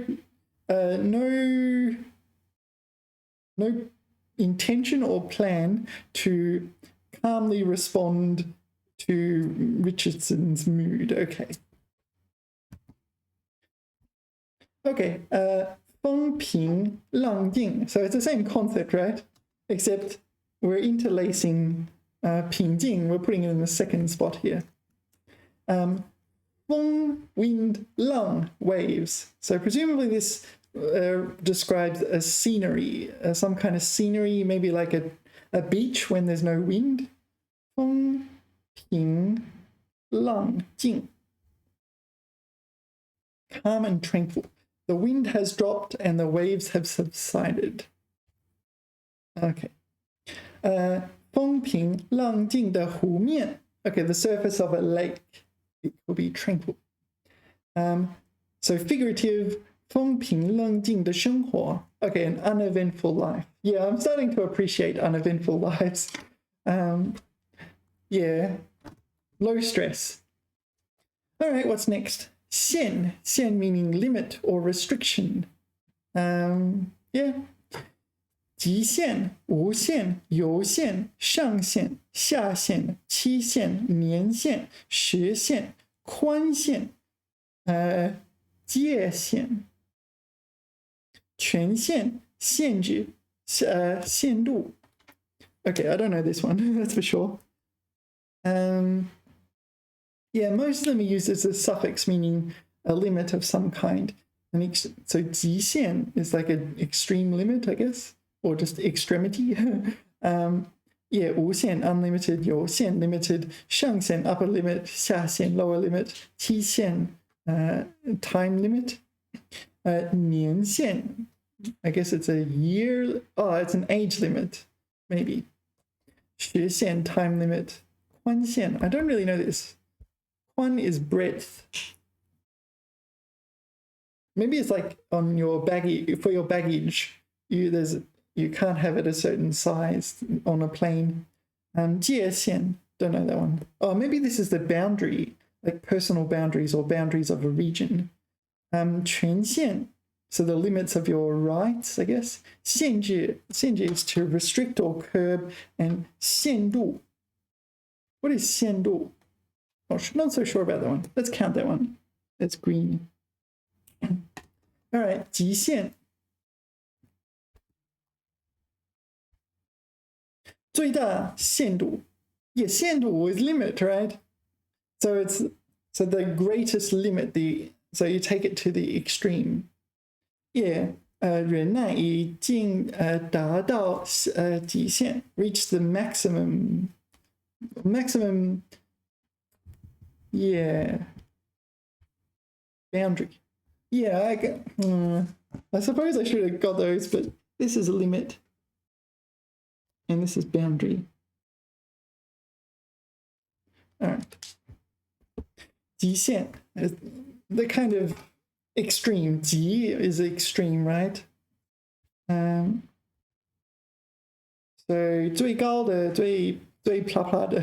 intention or plan to calmly respond to Richardson's mood. Okay, 风平浪静 So it's the same concept, right? Except we're interlacing 平静 we're putting it in the second spot here. 风 wind, 浪 waves. So presumably this describes a scenery, some kind of scenery, maybe like a beach when there's no wind. 风平浪静 Calm and tranquil. The wind has dropped and the waves have subsided. Okay. 风平浪静的湖面 Okay, the surface of a lake. It will be tranquil. So figurative 风平浪静的生活 Okay, an uneventful life. Yeah, I'm starting to appreciate uneventful lives. Yeah, low stress. All right, what's next? 限 meaning limit or restriction. Yeah. 极限、无限、有限、上限、下限、期限、年限、时限、宽限、界限、权限、限制、限度、Okay, I don't know this one, that's for sure. Yeah, most of them are used as a suffix meaning a limit of some kind. So 极限 is like an extreme limit, I guess, or just extremity. Yeah, 无限 unlimited, 有限 limited, 上限 upper limit, 下限 lower limit, 期限 time limit, 年限 I guess it's a year. Oh, it's an age limit, maybe. 时限 time limit, 宽限 I don't really know this. 宽 is breadth. Maybe it's like on your baggage, for your baggage, you can't have it a certain size on a plane. 界限 don't know that one. Oh, maybe this is the boundary, like personal boundaries or boundaries of a region. 权限, so the limits of your rights, I guess. 限制 is to restrict or curb, and 限度. What is 限度? Oh, not so sure about that one. Let's count that one. That's green. All right, 极限. 最大限度. Yeah, 限度 is limit, right? So the greatest limit, so you take it to the extreme. Yeah, 忍耐已经达到极限, reach the maximum. Yeah, boundary. Yeah, I suppose I should have got those, but this is a limit. And this is boundary. All right. 极限 is the kind of extreme. 极 is extreme, right? So 最高的最啪啪的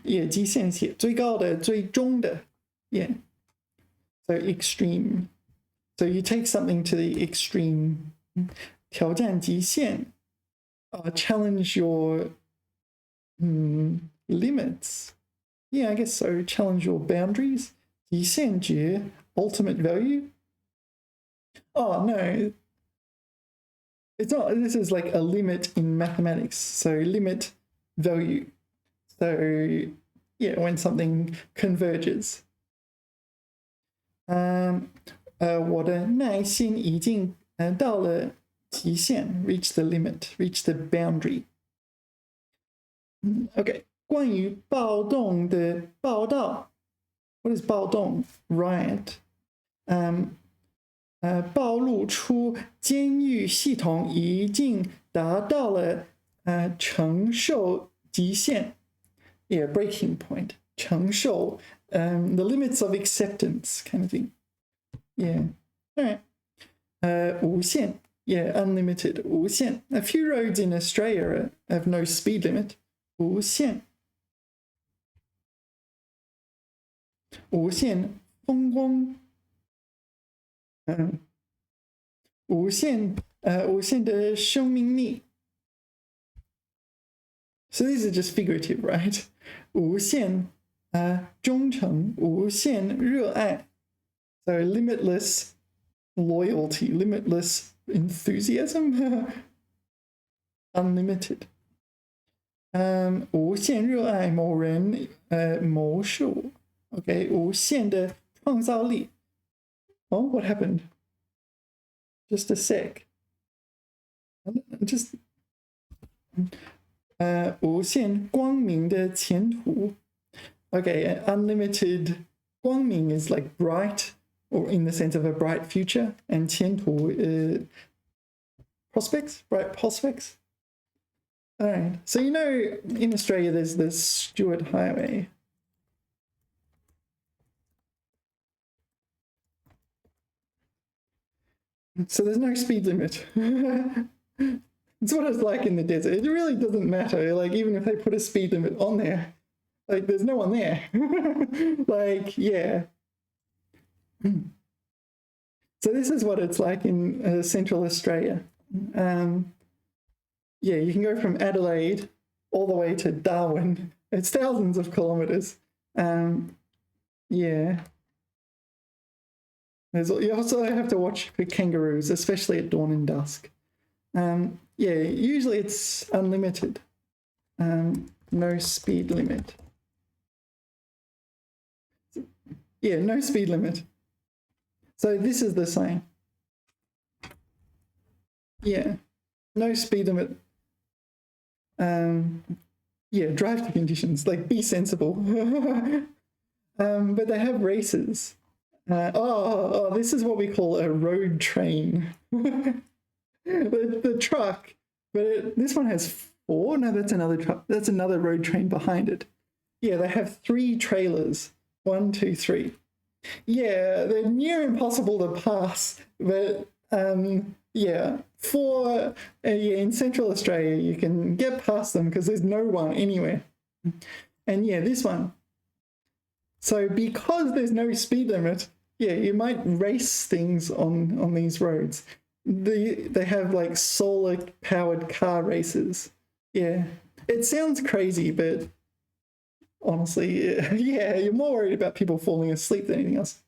yeah, 极限线最高的最终的 yeah. So extreme. So you take something to the extreme. 挑战极限 challenge your limits. Yeah, I guess so. Challenge your boundaries. 极限值 ultimate value. Oh no, it's not. This is like a limit in mathematics. So limit value. So yeah, when something converges. 我的耐心已经到了极限 reach the limit, reach the boundary. Okay, 关于暴动的报道 what is 暴动 riot 暴露出监狱系统已经达到了承受极限 yeah, breaking point 承受 the limits of acceptance kind of thing. Yeah, all right. 无限 yeah, unlimited 无限 a few roads in Australia have no speed limit. 无限无限风光无限的生命力 So these are just figurative, right? 无限忠诚无限热爱 So limitless loyalty, limitless enthusiasm. Unlimited. 无限热爱某人某事物 Okay, 无限的创造力 Oh, what happened? Just a sec. Just 无限光明的前途 Okay, unlimited 光明 is like bright or in the sense of a bright future and 前途prospects, bright prospects. All right, so you know in Australia there's the Stuart Highway. So there's no speed limit. It's what it's like in the desert. It really doesn't matter. Like even if they put a speed limit on there, like there's no one there. Like, yeah. So this is what it's like in Central Australia. Yeah, you can go from Adelaide all the way to Darwin. It's thousands of kilometers. Yeah. You also have to watch for kangaroos, especially at dawn and dusk. Yeah, usually it's unlimited. No speed limit. Yeah, no speed limit. So this is the sign. Yeah, no speed limit. Yeah, drive to conditions, like be sensible. But they have races. This is what we call a road train. the truck, but this one has 4. No, that's another truck. That's another road train behind it. Yeah, they have 3 trailers. 1, 2, 3. Yeah, they're near impossible to pass, but yeah, in Central Australia you can get past them because there's no one anywhere. And yeah, this one. So because there's no speed limit, yeah, you might race things on these roads. They have like solar powered car races. Yeah, it sounds crazy, but honestly, yeah, you're more worried about people falling asleep than anything else.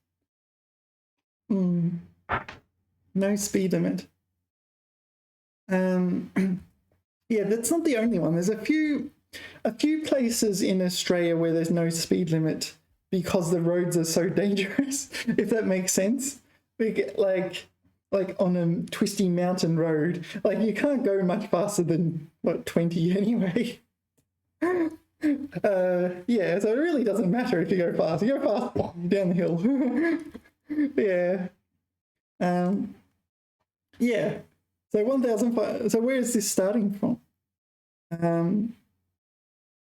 No speed limit. Yeah, that's not the only one. There's a few places in Australia where there's no speed limit because the roads are so dangerous, if that makes sense. Like on a twisty mountain road, like you can't go much faster than, what, 20 anyway. Yeah, so it really doesn't matter if you go fast. You go fast down the hill. Yeah. Yeah. So 1,005. So where is this starting from?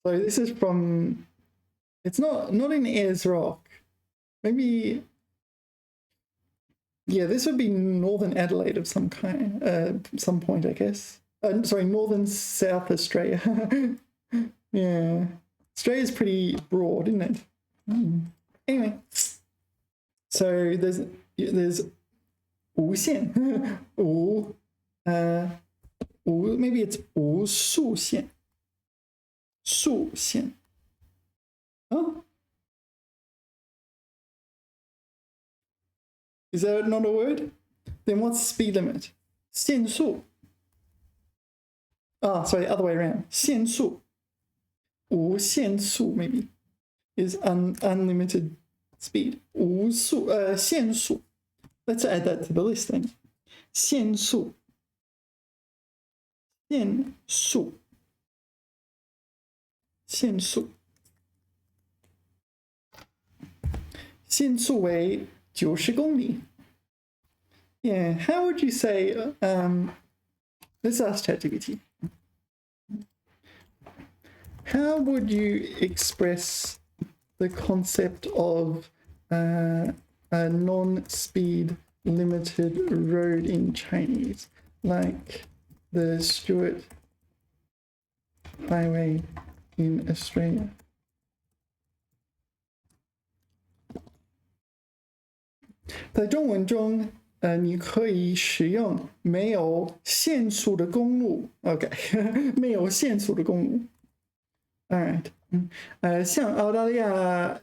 So this is from. It's not in Ayers Rock. Maybe. Yeah, this would be Northern Adelaide of some kind. Some point, I guess. Sorry, Northern South Australia. Yeah, Australia's pretty broad, isn't it? Anyway, so there's 无线, maybe it's 无数线, 数线. Oh, is that not a word? Then what's the speed limit? 限速. Sorry, other way around. 限速. 无限速 maybe is unlimited speed. 限速. Let's add that to the list then. 限速. 限速. 限速. 限速为90公里. Yeah, how would you say, let's ask ChatGPT. How would you express the concept of a non-speed limited road in Chinese, like the Stuart Highway in Australia?在中文中，你可以使用没有限速的公路 ，OK， 没有限速的公路。All right，像澳大利亚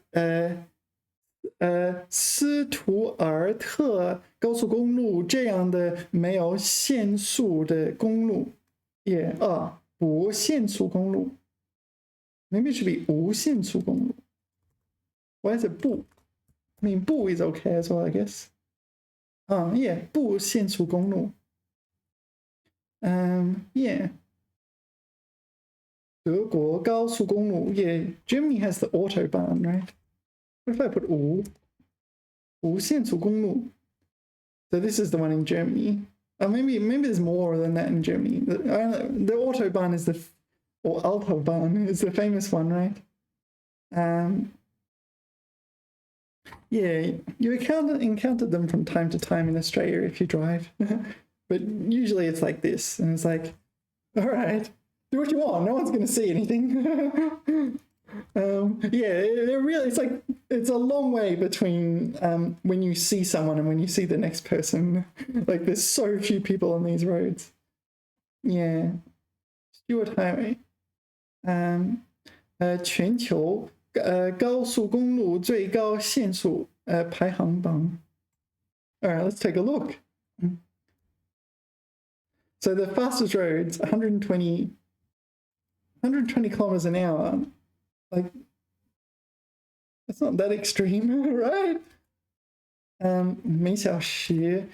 斯图尔特高速公路这样的没有限速的公路，也不限速公路。Maybe it should be 无限速公路。Why is it 不？ I mean, 不 is okay as well, I guess. Yeah, 不限速公路. Yeah. 德国高速公路. Yeah, Germany has the autobahn, right? What if I put 无限速公路? So this is the one in Germany. Maybe there's more than that in Germany. The autobahn is or Autobahn is the famous one, right? Yeah, you encounter them from time to time in Australia if you drive. But usually it's like this, and it's like, all right, do what you want. No one's going to see anything. Yeah, it's a long way between when you see someone and when you see the next person. Like there's so few people on these roads. Yeah, Stuart Highway. 全球高速公路最高限速排行榜. All right, let's take a look. So the fastest roads, 120 kilometers an hour. Like, that's not that extreme, right? 每小时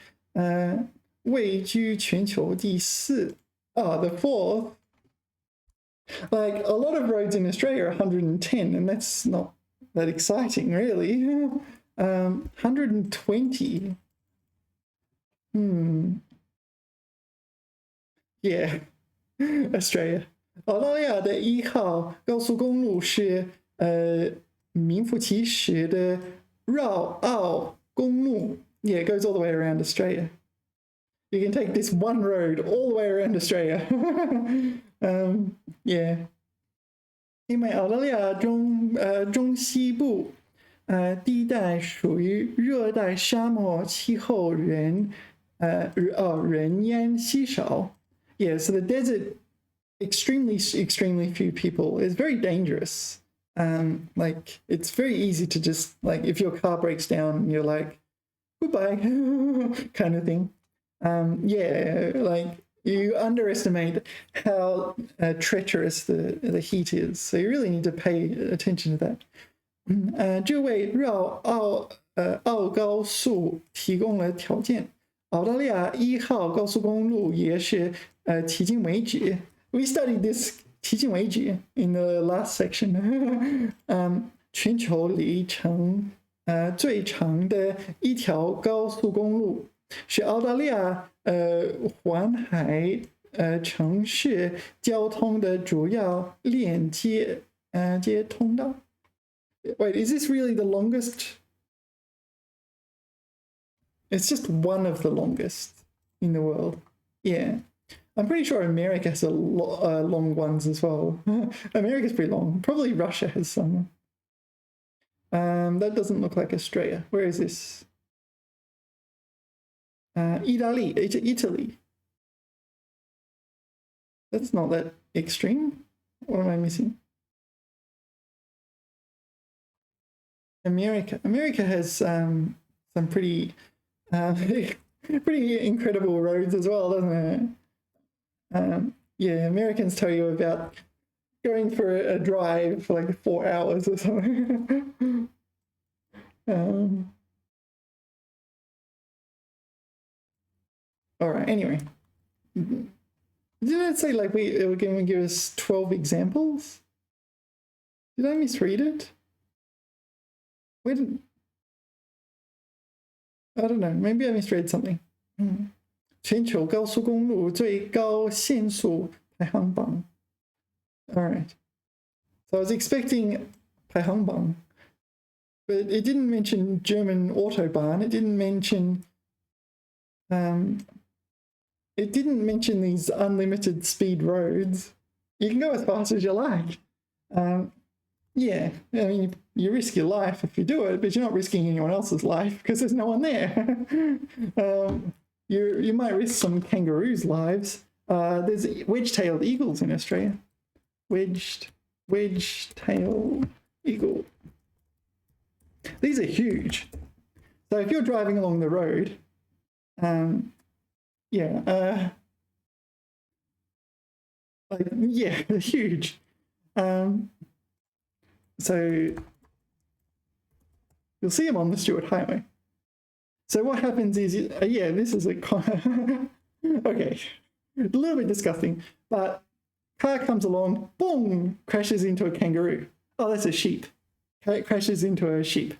位居全球第4. Oh, the 4th. Like, a lot of roads in Australia are 110, and that's not that exciting, really. 120. Yeah, Australia. 澳大利亚的1号高速公路是名副其实的绕澳公路. Yeah, it goes all the way around Australia. You can take this one road all the way around Australia. Yeah. 因为澳大利亚中西部地带属于热带沙漠气候人烟稀少. Yeah, so the desert, extremely few people. It's very dangerous. Like, it's very easy to just, like, if your car breaks down, you're like, goodbye, kind of thing. Yeah, like, you underestimate how treacherous the heat is. So you really need to pay attention to that. 这为绕澳高速提供了条件。澳大利亚1号高速公路也是迄今为止. We studied this 迄今为止 in the last section. 全球里程最长的一条高速公路是澳大利亚环海城市交通的主要链接通道. Wait, is this really the longest? It's just one of the longest in the world. Yeah. I'm pretty sure America has long ones as well. America's pretty long. Probably Russia has some. That doesn't look like Australia. Where is this? Italy. That's not that extreme. What am I missing? America has some pretty pretty incredible roads as well, doesn't it? Yeah, Americans tell you about going for a drive for like 4 hours or something. All right, anyway. Didn't it say like they were going to give us 12 examples? Did I misread it? I don't know, maybe I misread something. 全球高速公路最高限速排行榜. All right. So I was expecting 排行榜, but it didn't mention German Autobahn. It didn't mention these unlimited speed roads. You can go as fast as you like. Yeah, I mean, you risk your life if you do it, but you're not risking anyone else's life because there's no one there. You might risk some kangaroos' lives. There's wedge-tailed eagles in Australia. Wedge-tailed eagle. These are huge. So if you're driving along the road, yeah, huge. So you'll see them on the Stuart Highway. So what happens is, yeah, this is okay, a little bit disgusting, but car comes along, boom, crashes into a kangaroo. Oh, that's a sheep. Crashes into a sheep.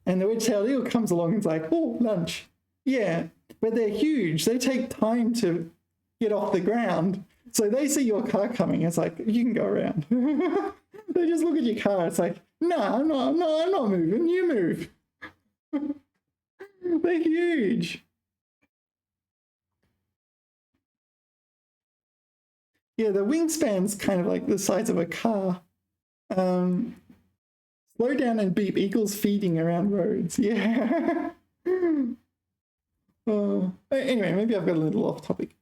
And the wedge-tailed eagle comes along and is like, oh, lunch. Yeah, but they're huge. They take time to get off the ground. So they see your car coming. It's like, you can go around. They just look at your car. It's like, no, I'm not moving. You move. They're huge. Yeah, the wingspan's kind of like the size of a car. Slow down and beep. Eagles feeding around roads. Yeah. Anyway, maybe I've got a little off topic.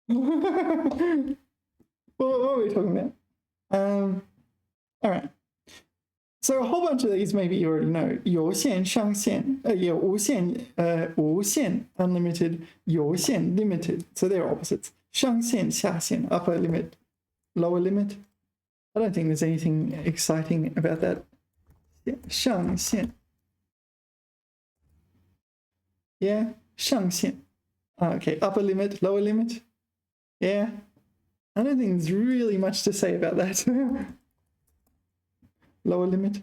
What were we talking about? All right. So a whole bunch of these maybe you already know. 有限, 上限,无限, unlimited, 有限, limited. So they're opposites. 上限, 下限, upper limit, lower limit. I don't think there's anything exciting about that. 上限. Yeah, 上限. Okay, upper limit, lower limit. Yeah. I don't think there's really much to say about that. Lower limit.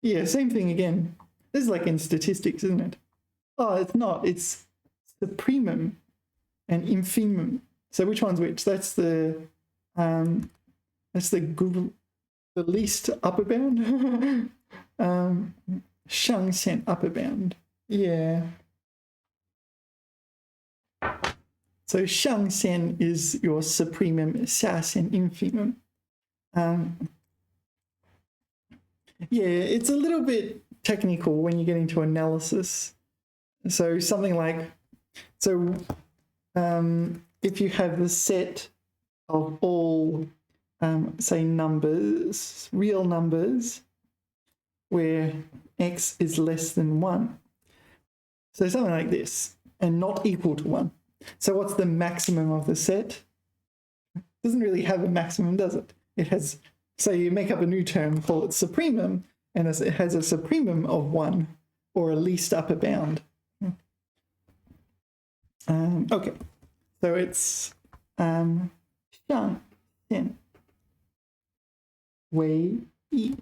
Yeah, same thing again. This is like in statistics, isn't it? Oh, it's not. It's supremum and infimum. So which one's which? That's the least upper bound. 上限 upper bound. Yeah. So 上限 is your supremum, 下限 infimum. Yeah, it's a little bit technical when you get into analysis. So something like, if you have the set of all, say, numbers, real numbers, where x is less than 1. So something like this, and not equal to 1. So what's the maximum of the set? It doesn't really have a maximum, does it? It has, so you make up a new term, call it supremum, and it has a supremum of 1, or a least upper bound. Okay, so it's 上限为一.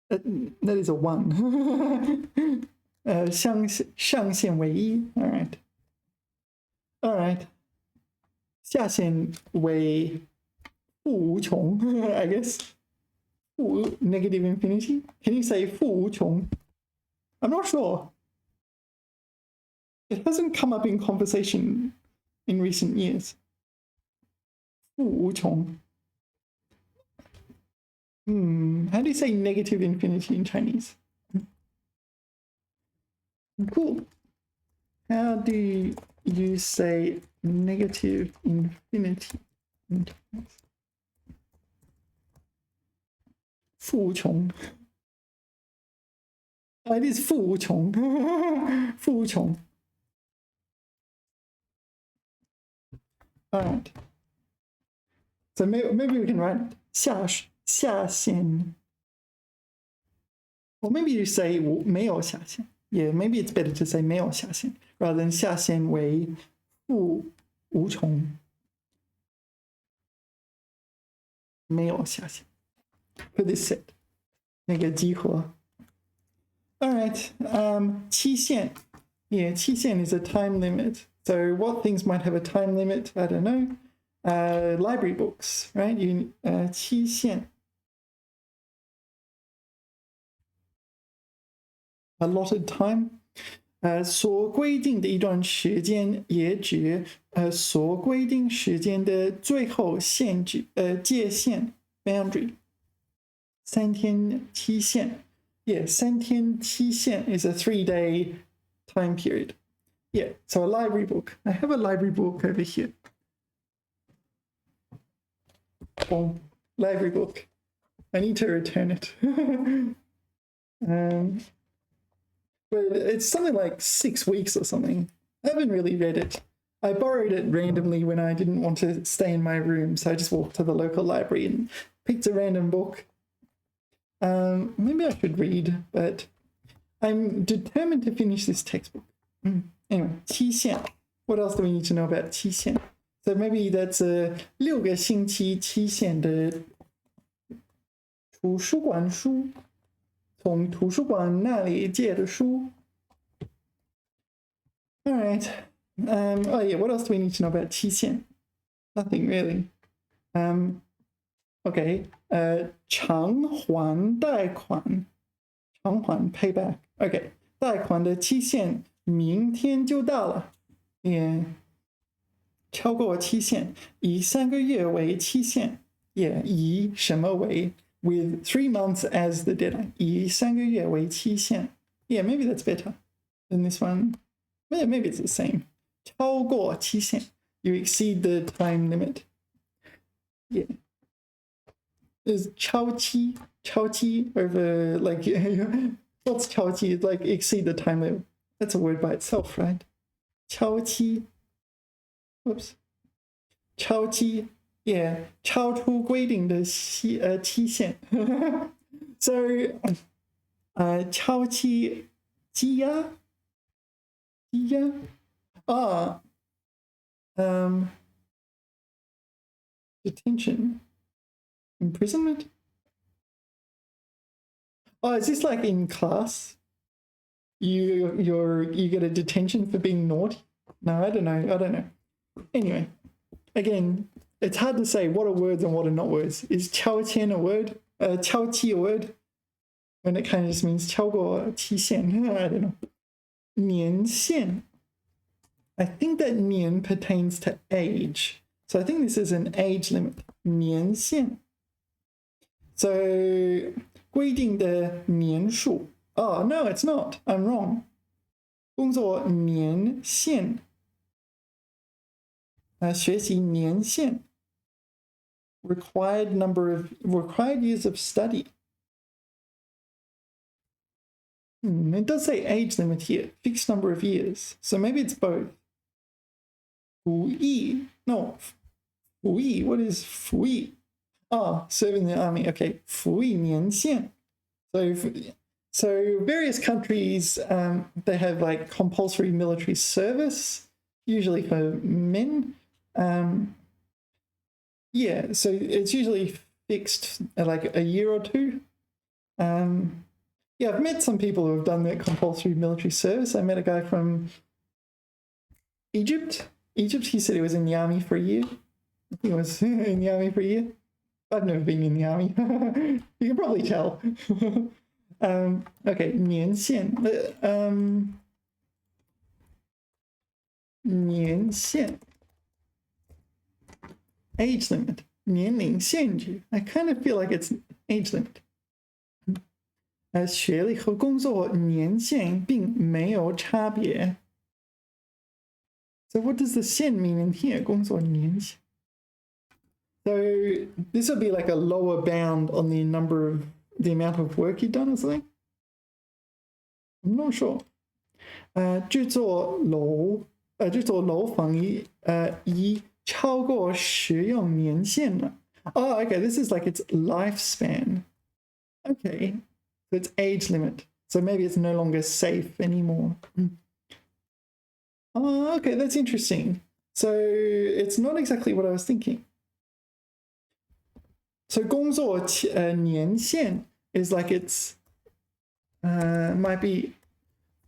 That is a 1. 上限为一. All right. 下限为负无穷, I guess. Negative infinity? Can you say 负无穷? I'm not sure. It hasn't come up in conversation in recent years. 负无穷. How do you say negative infinity in Chinese? Cool. How do you say negative infinity in Chinese? 负无穷. It is 负无穷. 负无穷. All right. So maybe we can write 下限. Or maybe you say 没有下限. Yeah, maybe it's better to say 没有下限 rather than 下限为负无穷. 没有下限 for this set. 那个集合. All right. 期限. Yeah, 期限 is a time limit. So what things might have a time limit? I don't know. Library books, right? 期限. Allotted time. 所规定的一段时间也指所规定时间的最后限制界限 boundary. 3天期限. Yeah, 3天期限 is a 3-day time period. Yeah, so a library book. I have a library book over here. Oh, library book. I need to return it. But it's something like 6 weeks or something. I haven't really read it. I borrowed it randomly when I didn't want to stay in my room, so I just walked to the local library and picked a random book. Maybe I should read, but I'm determined to finish this textbook. Anyway, 期限. What else do we need to know about 期限? So maybe that's 6个星期期限的图书馆书，从图书馆那里借的书. All right. Oh yeah, what else do we need to know about 期限? Nothing really. Okay. 偿还贷款. 偿还 payback. Okay. 贷款的期限明天就到了. Yeah. 超过期限，以3个月为期限。Yeah, 以什么为 with 3 months as the deadline. 以3个月为期限. Yeah, maybe that's better than this one. Yeah, maybe it's the same. 超过期限. You exceed the time limit. Yeah. There's 超期超期 over like what's 超期? It's like exceed the time limit. That's a word by itself, right? 超期 Whoops. 超期 Yeah, 超出规定的期限 So 超期羁押 detention, imprisonment. Oh, is this like in class? You get a detention for being naughty? No, I don't know. Anyway, again, it's hard to say what are words and what are not words. Is 超签 a word? 超期 a word? When it kind of just means 超过期限 I don't know. 年限. I think that 年 pertains to age. So I think this is an age limit. 年限. So 规定的年数. Oh, no, it's not. I'm wrong. 工作年限. 学习年限. Required years of study. It does say age limit here, fixed number of years. So maybe it's both. 服役. No, 服役. What is 服役? Oh, serving in the army. Okay, 服役年限. So various countries, they have like compulsory military service, usually for men. Yeah, so it's usually fixed like a year or two. Yeah, I've met some people who have done that compulsory military service. I met a guy from Egypt. He said he was in the army for a year. I think he was in the army for a year. I've never been in the army. You can probably tell. Okay, 年限. 年限. Age limit. 年龄限制. I kind of feel like it's age limit. 学历和工作年限并没有差别. So what does the 限 mean in here? 工作年限. So this would be like a lower bound on the amount of work you've done or something? I'm not sure. 制作楼房已超过使用年限了. Oh, okay, this is like its lifespan. Okay, so it's age limit. So maybe it's no longer safe anymore. Oh, okay, that's interesting. So it's not exactly what I was thinking. So 工作年限 is like it's might be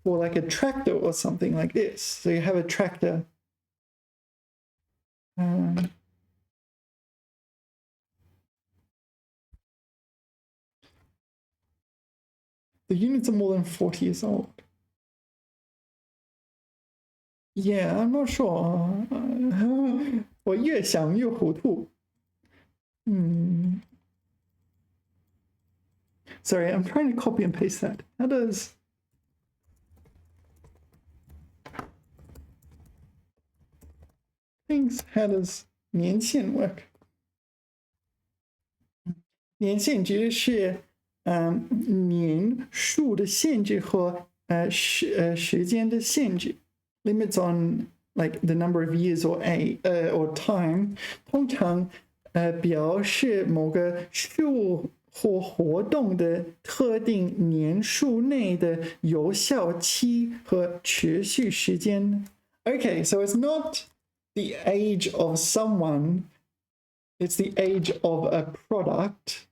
for like a tractor or something like this. So you have a tractor. The units are more than 40 years old. Yeah, I'm not sure. 我越想越糊涂. Sorry, I'm trying to copy and paste that. How does... How does 年限 work? 年限指的是年数的限制和时间的限制 limits on like the number of years or time 通常表示某个事物或活动的特定年数内的有效期和持续时间. Okay, so it's not the age of someone, it's the age of a product,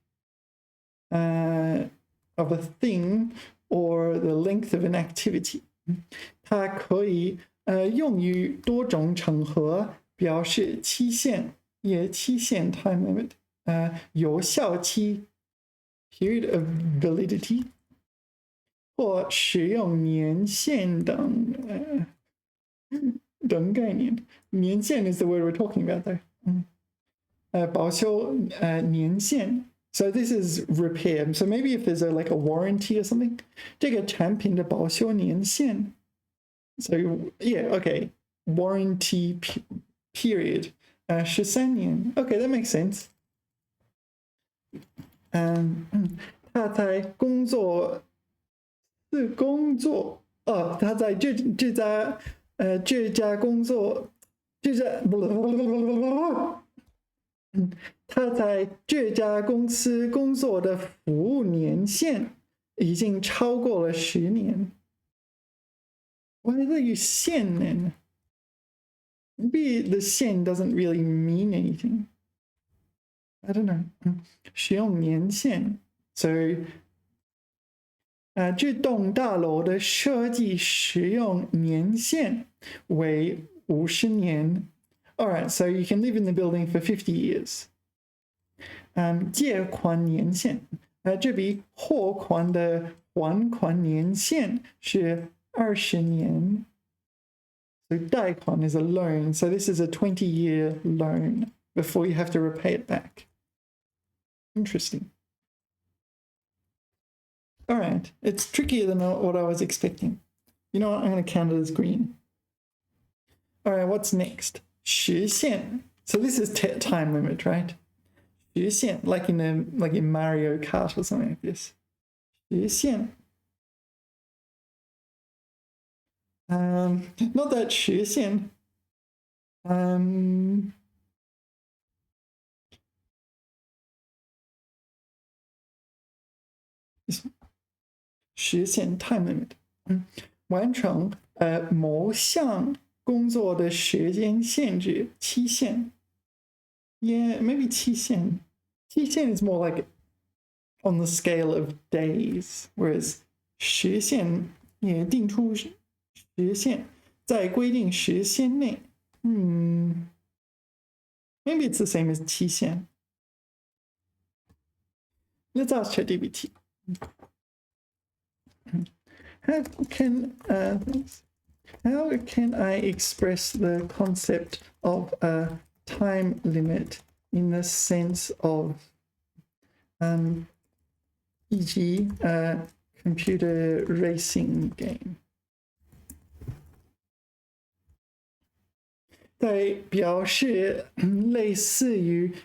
of a thing, or the length of an activity. 它可以用于多种场合表示期限 time limit, 有效期 period of validity, 或使用年限等概念. 年限 is the word we're talking about there. 保修年限. So this is repair. So maybe if there's like a warranty or something, 这个产品的保修年限. So yeah, okay. Warranty period. 13年. Okay, that makes sense. 他在工作是工作哦，他在这家工作这家他在这家公司工作的服务年限已经超过了10年。Why do you 限 then? Maybe the 限 doesn't really mean anything. I don't know. 使用年限 ，so 这栋大楼的设计使用年限为50年。All right, so you can live in the building for 50 years. 借款年限，这笔货款的还款年限是20年。So 贷款 is a loan. So this is a 20-year loan before you have to repay it back. Interesting. All right, it's trickier than what I was expecting. You know what? I'm going to count it as green. All right, what's next? 时限. So this is time limit, right? 时限, like in Mario Kart or something like this. 时限. Not that 时限. 时限 time limit. 完成某项工作的时间限制期限。Yeah, maybe 期限。期限 is more like on the scale of days, whereas 时限也定出时限，在规定时限内。Maybe it's the same as 期限。Let's ask ChatGPT. How can I express the concept of a time limit in the sense of e.g. a computer racing game? 在表示类似于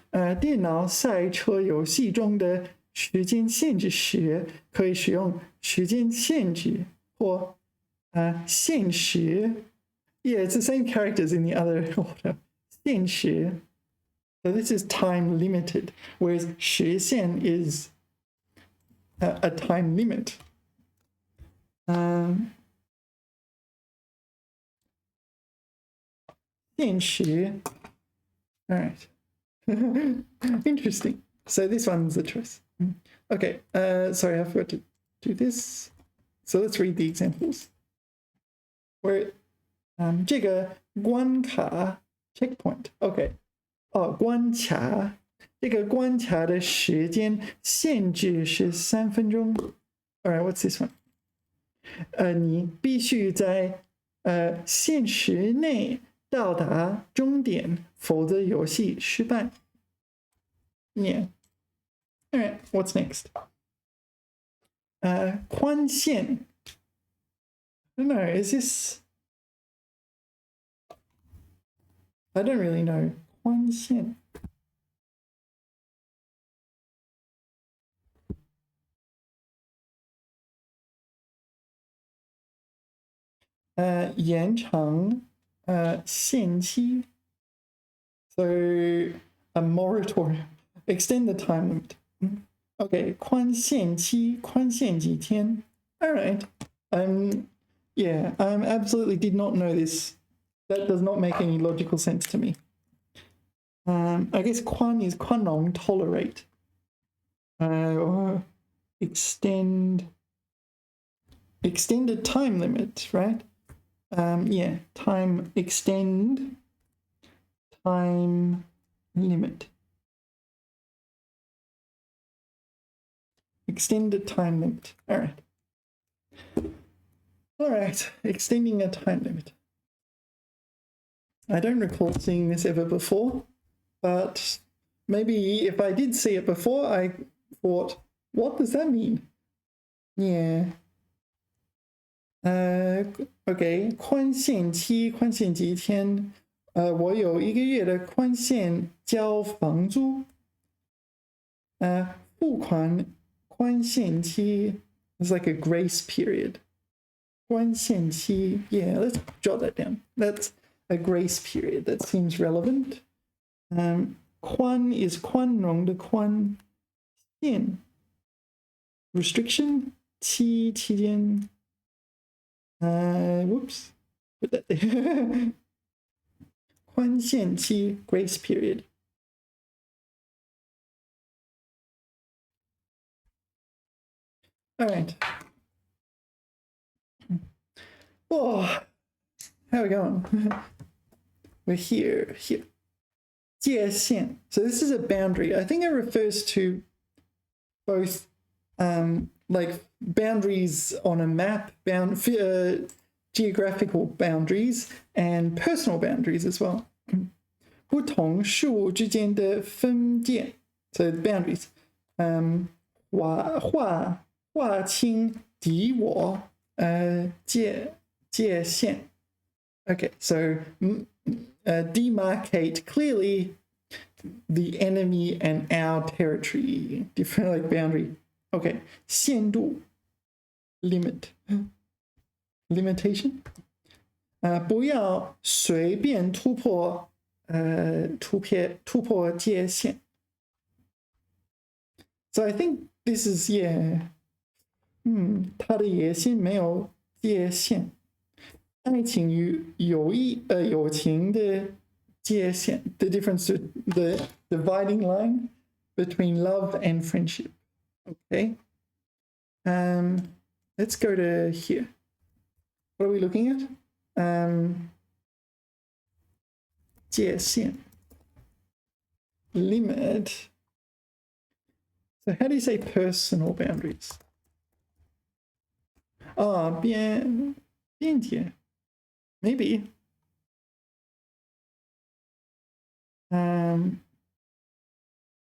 电脑赛车游戏中的时间限制时，可以使用时间限制或限时。Yeah, it's the same characters in the other order. 限时. So this is time limited, whereas 时限 is a time limit. 限时. All right. Interesting. So this one's the choice. Okay, sorry, I forgot to do this. So let's read the examples. Where 这个关卡 checkpoint. Okay. 关卡，这个关卡的时间限制是3分钟。All right, what's this one? 你必须在限时内到达终点，否则游戏失败。Yeah. All right, what's next? 宽限。I don't know, is this? I don't really know. 宽限。延长限期。So a moratorium. Extend the time limit. Okay, 宽限期，宽限几天。All right. Yeah, I absolutely did not know this. That does not make any logical sense to me. I guess 宽 is 宽容, tolerate. Or extended time limit, right? Yeah, extend time limit. Extended time limit. All right. All right, extending a time limit. I don't recall seeing this ever before, but maybe if I did see it before, I thought, what does that mean? Yeah. Okay, 宽限期，宽限几天？我有1个月的宽限交房租。付款宽限期 is like a grace period. 宽限期, yeah, let's jot that down. That's a grace period. That seems relevant. 宽 is 宽容的宽，限 restriction 期间 whoops, put that there. 宽限期 grace period. All right. Oh, how are we going? We're here. 界限. So this is a boundary. I think it refers to both like boundaries on a map, geographical boundaries, and personal boundaries as well. 不同事物之间的分界. So boundaries. 划清敌我界限. Okay, so demarcate clearly the enemy and our territory, different like boundary. Okay, 限度 limit, limitation. 不要随便突破界限. So I think this is yeah. 他的野心没有界限。爱情与友情的界限 the difference, the dividing line between love and friendship. Okay. Let's go to here. What are we looking at? 界限 limit. So how do you say personal boundaries? 边界 maybe.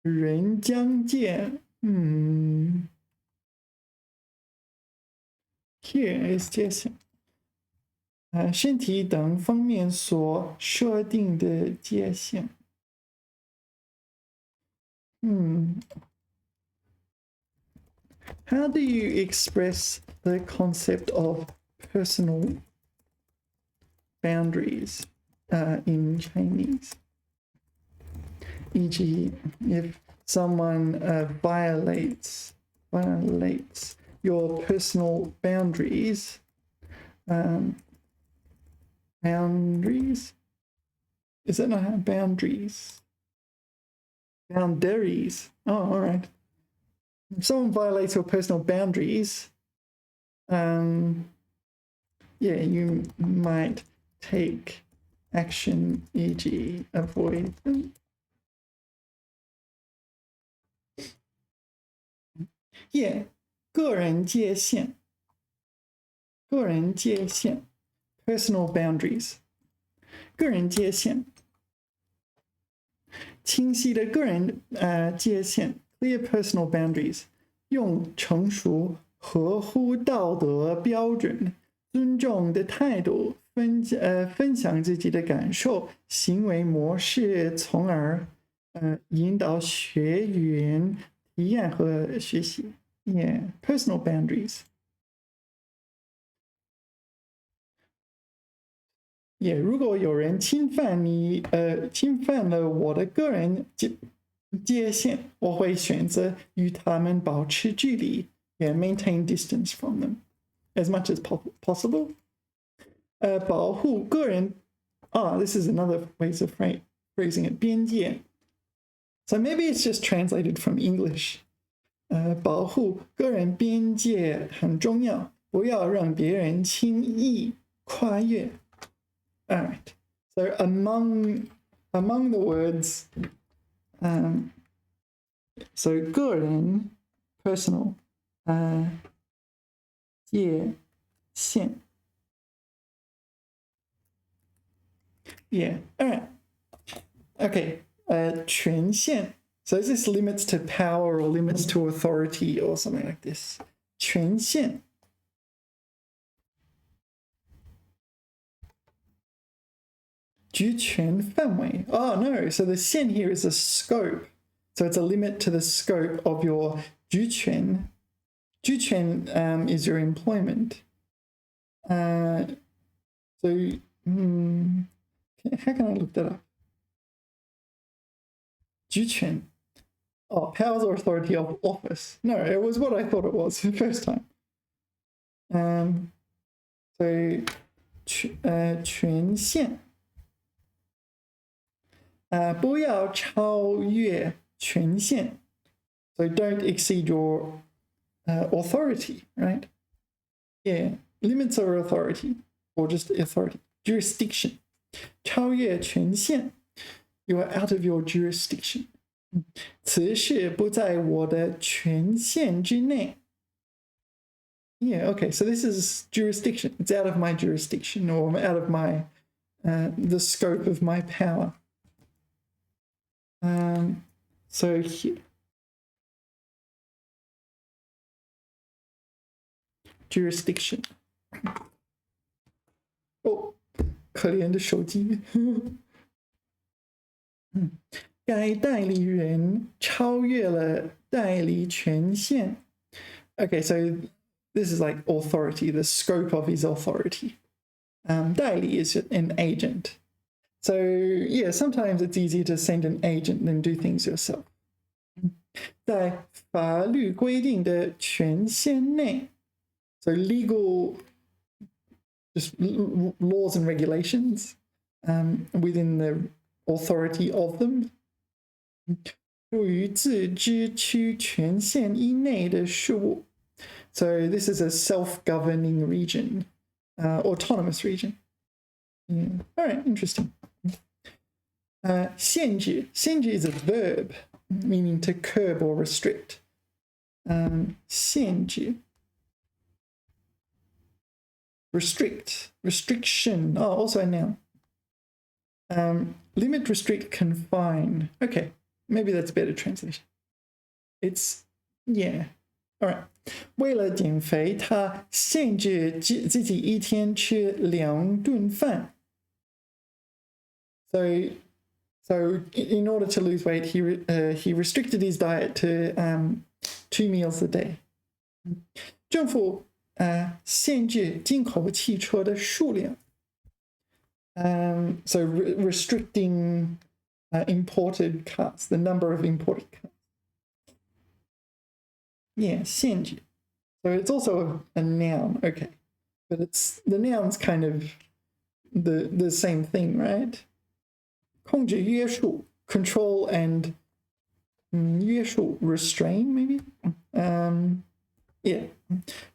人疆界 here is 界限。身体等方面所设定的界限。How do you express the concept of personal boundaries in Chinese? E.g., if someone violates your personal boundaries, boundaries? Is that not how boundaries? Boundaries. Oh, all right. If someone violates your personal boundaries, yeah, you might take action, e.g., avoid them. Yeah, 个人界限 personal boundaries. 个人界限 清晰的个人界限 clear personal boundaries. 用成熟合乎道德标准尊重的态度分享自己的感受行为模式从而引导学员体验和学习 Yeah, personal boundaries. Yeah, 如果有人侵犯了我的个人界限，我会选择与他们保持距离 Yeah, maintain distance from them as much as possible. 保护个人 this is another way of phrasing it. 边界 So maybe it's just translated from English. 保护个人边界很重要，不要让别人轻易跨越。All right. So among the words, so 个人 personal 界限 Yeah. All right. Okay. 权限 So is this limits to power or limits to authority or something like this? 权限 局权范围 Oh no, so the 限 here is a scope. So it's a limit to the scope of your 局权居权 is your employment. So, how can I look that up? 居权. Oh, powers or authority of office. No, it was what I thought it was the first time. So, 权限. 不要超越权限. So don't exceed your authority, right? Yeah, limits or authority, or just authority. Jurisdiction. 超越权限. You are out of your jurisdiction. 此事不在我的权限之内. Yeah, okay, so this is jurisdiction. It's out of my jurisdiction, or out of my the scope of my power. So here. Jurisdiction. Oh, 可怜的手机。该代理人超越了代理权限。Okay, so this is like authority, the scope of his authority. 代理 is an agent. So yeah, sometimes it's easier to send an agent than do things yourself. 在法律规定的权限内. So legal, just laws and regulations within the authority of them. 属于自治区权限以内的事务. So this is a self-governing region, autonomous region. Yeah. All right, interesting. 限制 is a verb meaning to curb or restrict. 限制 restrict, restriction. Oh, also a noun. Limit, restrict, confine. Okay, maybe that's a better translation. It's, yeah. All right. 为了减肥，他限制自己一天吃2顿饭。So in order to lose weight, he restricted his diet to 2 meals a day. 政府限制进口汽车的数量. So restricting imported cars, the number of imported cars. Yeah, 限制. So it's also a noun, okay. But it's the noun's kind of the same thing, right? 控制约束, control and 约束 restrain maybe. Yeah.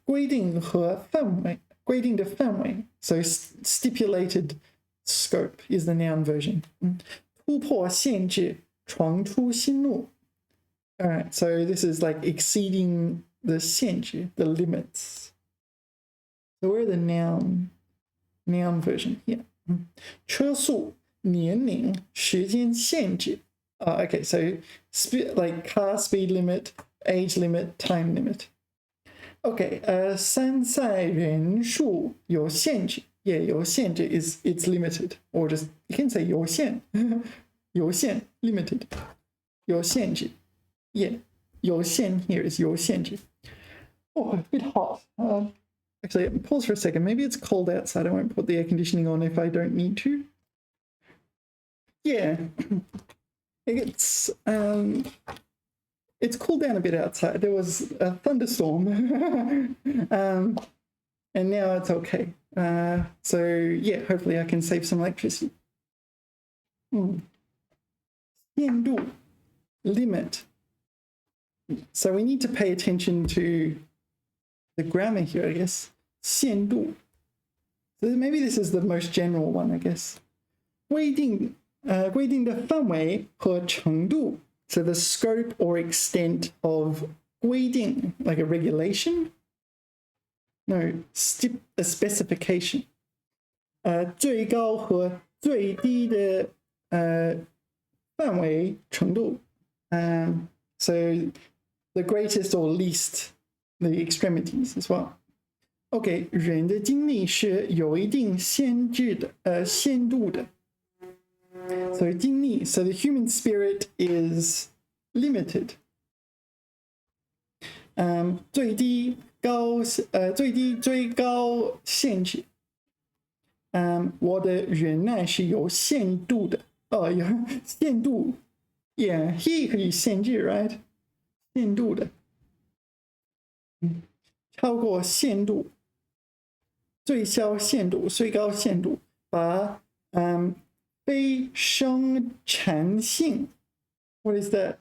规定和范围, 规定的范围. So stipulated scope is the noun version. 突破限制, 闯出新路. All right, so this is like exceeding the 限制, the limits. So we're the noun version here. 车速, 年龄, 时间限制. Okay, so like car speed limit, age limit, time limit. Okay, 参赛人数有限制. Yeah, 有限制 is it's limited, or just you can say 有限, 有限 limited, 有限制. Yeah, 有限 here is 有限制. Oh, it's a bit hot. Actually, pause for a second. Maybe it's cold outside. I won't put the air conditioning on if I don't need to. Yeah, it's cooled down a bit outside. There was a thunderstorm, and now it's okay. So yeah, hopefully I can save some electricity. 限度 limit. So we need to pay attention to the grammar here, I guess. 限度. So maybe this is the most general one, I guess. 规定的范围和程度. So the scope or extent of 规定, like a regulation. No, a specification. 最高和最低的范围程度. So the greatest or least, the extremities as well. Okay, 人的精力是有一定限度的. So 精力, so the human spirit is limited. 最低最高限制。我的忍耐是有限度的。哦，有限度 ，Yeah， he 可以限制 ，right？ 限度的，超过限度，最小限度，最高限度，把非生产性 ，What is that？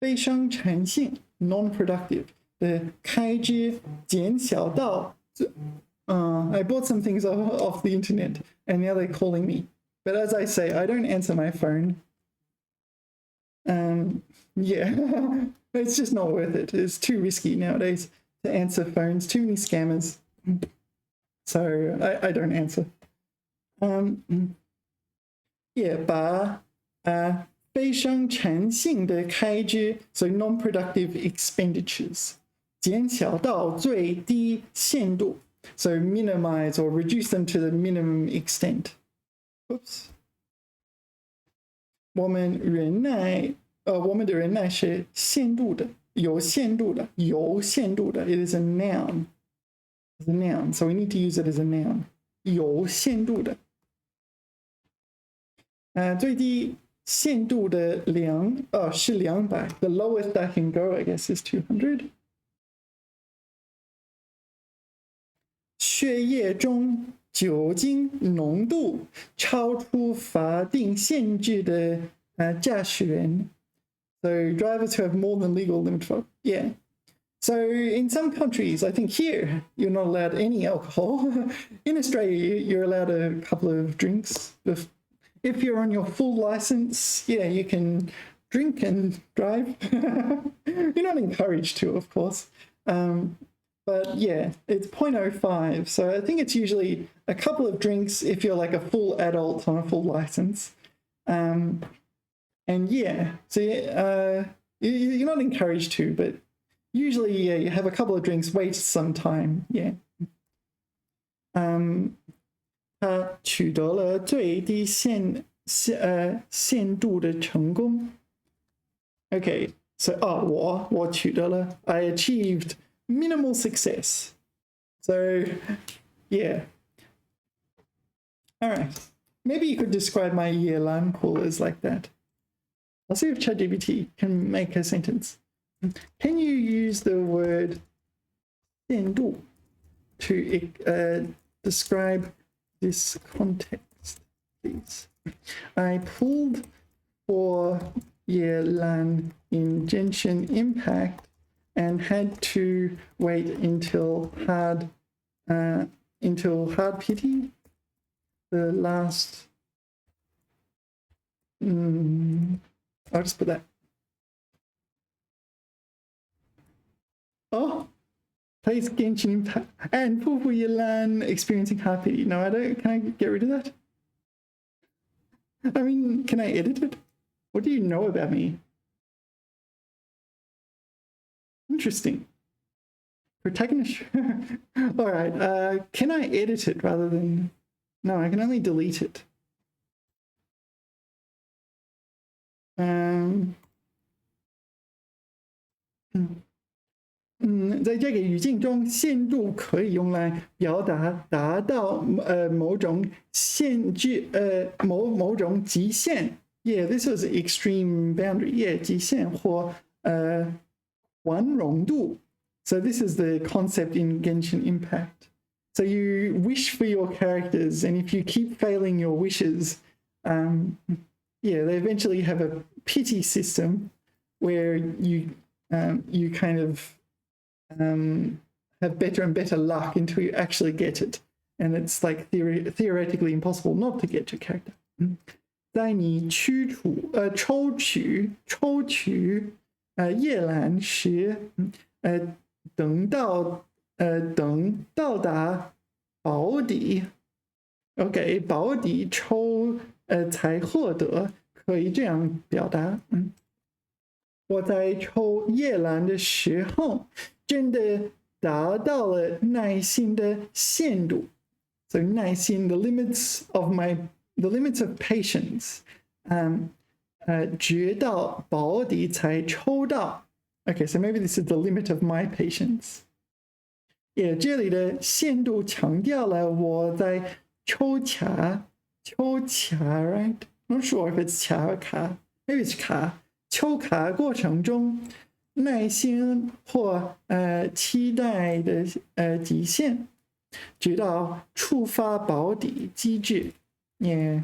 非生产性 （non-productive） 的开支减小到I bought some things off the internet, and now they're calling me. But as I say, I don't answer my phone. Yeah, it's just not worth it. It's too risky nowadays to answer phones. Too many scammers. So I don't answer. Yeah, 把非生产性的开支 so non-productive expenditures 减小到最低限度 so minimize or reduce them to the minimum extent. Oops. 我们的忍耐是限度的，有限度的。It is a noun. It's a noun, so we need to use it as a noun. 有限度的。最低限度的量是200。The lowest I can go, I guess, is 200. 血液中酒精浓度超出法定限制的驾驶人。So drivers who have more than legal limit for, yeah. So in some countries, I think here, you're not allowed any alcohol. In Australia, you're allowed a couple of drinks. If you're on your full license, yeah, you can drink and drive. You're not encouraged to, of course. But yeah, it's 0.05. So I think it's usually a couple of drinks if you're like a full adult on a full license. And yeah, so you're not encouraged to, but usually, yeah, you have a couple of drinks, wait some time, yeah. 他取得了最低限度的成功。Okay, so 我取得了 I achieved minimal success. So yeah. All right. Maybe you could describe my year-long callers like that. I'll see if ChatGPT can make a sentence. Can you use the word 限度 to describe this context, please? I pulled for year-long in Genshin Impact and had to wait until hard pity, the last. I'll just put that. Oh, plays Genshin Impact and Fufu Yelan experiencing hard pity. No, I don't. Can I get rid of that? I mean, can I edit it? What do you know about me? Interesting. Protagonist. All right. Can I edit it rather than? No, I can only delete it. 在这个语境中，限度可以用来表达达到某种限制某种极限。Yeah, this was extreme boundary. Yeah, 极限或宽容度。So this is the concept in Genshin Impact. So you wish for your characters, and if you keep failing your wishes, yeah, they eventually have a pity system where you kind of have better and better luck until you actually get it, and it's like theoretically impossible not to get your character. 在你抽取夜兰时，等到达保底 ，OK， 保底抽才获得，可以这样表达。我在抽夜兰的时候，真的达到了耐心的限度。So 耐心 the limits of patience， 直到保底才抽到 Okay, so maybe this is the limit of my patience. Yeah, 这里的限度强调了我在抽卡 right? Not sure if it's 卡 or 卡 maybe it's 卡抽卡过程中耐心或期待的极限，直到触发保底机制。Yeah.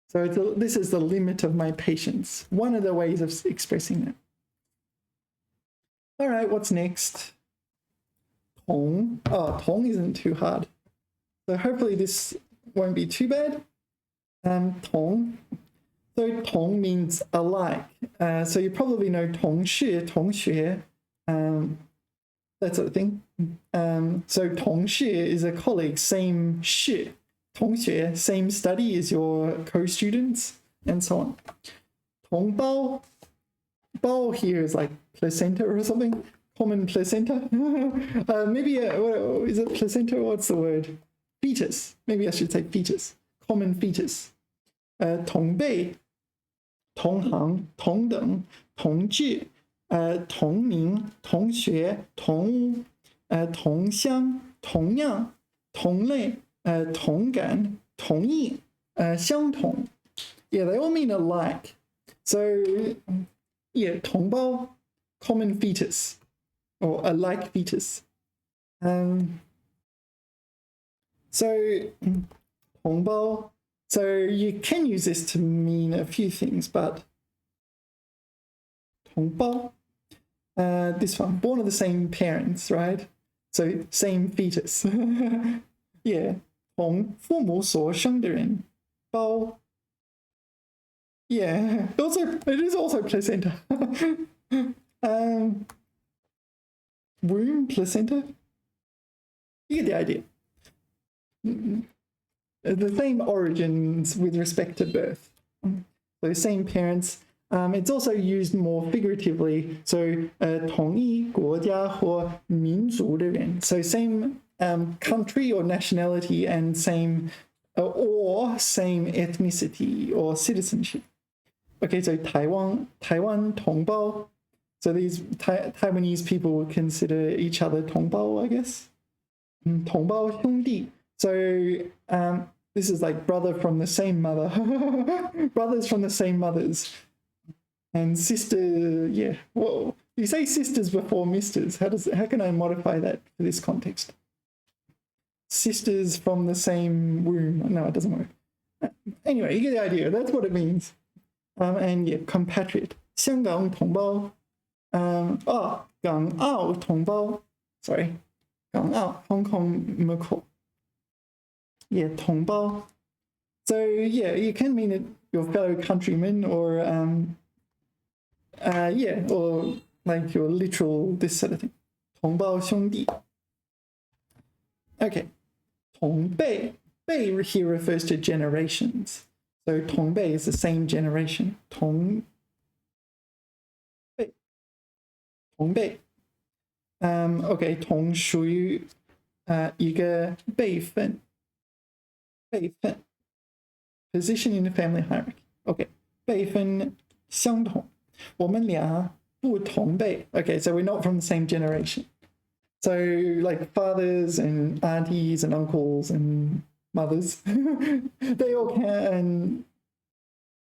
So this is the limit of my patience. One of the ways of expressing that. All right, what's next? 同. Oh, 同 isn't too hard. So hopefully this won't be too bad. 同. So 同 means alike. So you probably know 同事,同学, that sort of thing. So 同事 is a colleague, same 事. 同学, same study is your co-students, and so on. 同胞. 胞 here is like placenta or something. Common placenta. Maybe is it placenta? What's the word? Fetus. Maybe I should say fetus. Common fetus. 同辈, 同行, 同等, 同志, 同名, 同学, 同屋, 同乡, 同样, 同类, 同感, 同意, 相同. Yeah, they all mean alike. So, yeah, 同胞, common fetus, or alike fetus. So, 同胞. So you can use this to mean a few things, but 同胞, this one, born of the same parents, right? So same fetus. Yeah. 同父母所生的人, 胞. Yeah. Also, it is also placenta. Womb, placenta. You get the idea. The same origins with respect to birth. So same parents. It's also used more figuratively. So 同一国家或民族的人. So same country or nationality and same or same ethnicity or citizenship. Okay, so Taiwan 同胞. So these Taiwanese people would consider each other 同胞, I guess. 同胞兄弟. So this is like brother from the same mother. Brothers from the same mothers. And sister, yeah. Well, you say sisters before misters. How can I modify that for this context? Sisters from the same womb. No, it doesn't work. Anyway, you get the idea. That's what it means. And yeah, compatriot. 香港同胞. 港澳同胞. Sorry. 港澳, Hong Kong, Macau. Yeah, 同胞. So yeah, you can mean it your fellow countrymen or yeah, or like your literal this sort of thing. 同胞兄弟. Okay. 同辈. 辈 here refers to generations. So 同辈 is the same generation. 同辈. 同辈. Okay, 同属于一个辈分. 辈分 position in the family hierarchy. Okay, 辈分相同. 我们俩不同辈. Okay, so we're not from the same generation. So like fathers and aunties and uncles and mothers, they all can.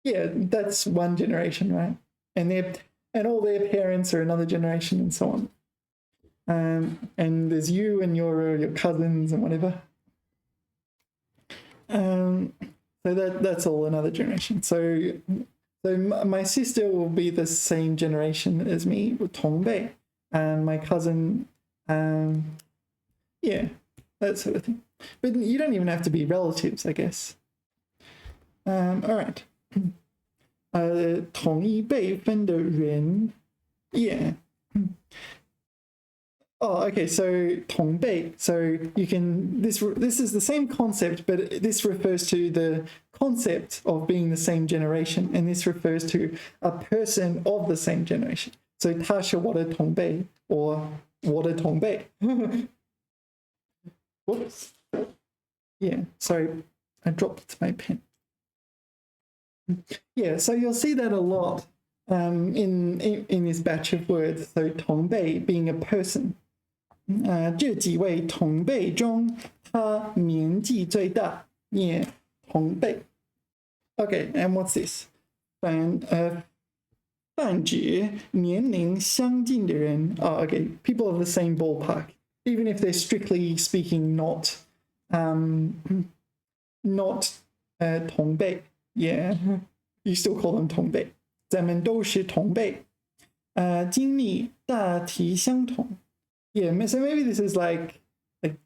Yeah, that's one generation, right? And all their parents are another generation, and so on. And there's you and your cousins and whatever. So that's all another generation. So my sister will be the same generation as me, 同辈, and my cousin, yeah, that sort of thing. But you don't even have to be relatives, I guess. All right. 同一辈分的人, yeah. Oh, okay, so 同辈. So you can, this is the same concept, but this refers to the concept of being the same generation, and this refers to a person of the same generation. So 他是我的同辈 or 我的同辈. Whoops. Yeah, sorry, I dropped my pen. Yeah, so you'll see that a lot in this batch of words. So 同辈 being a person. 这几位同辈中，他年纪最大，也同辈。Okay, and what's this? 泛指年龄相近的人。Oh, okay, people of the same ballpark, even if they're strictly speaking not 同辈。Yeah, you still call them 同辈。咱们都是同辈。经历大体相同。Yeah, so maybe this is like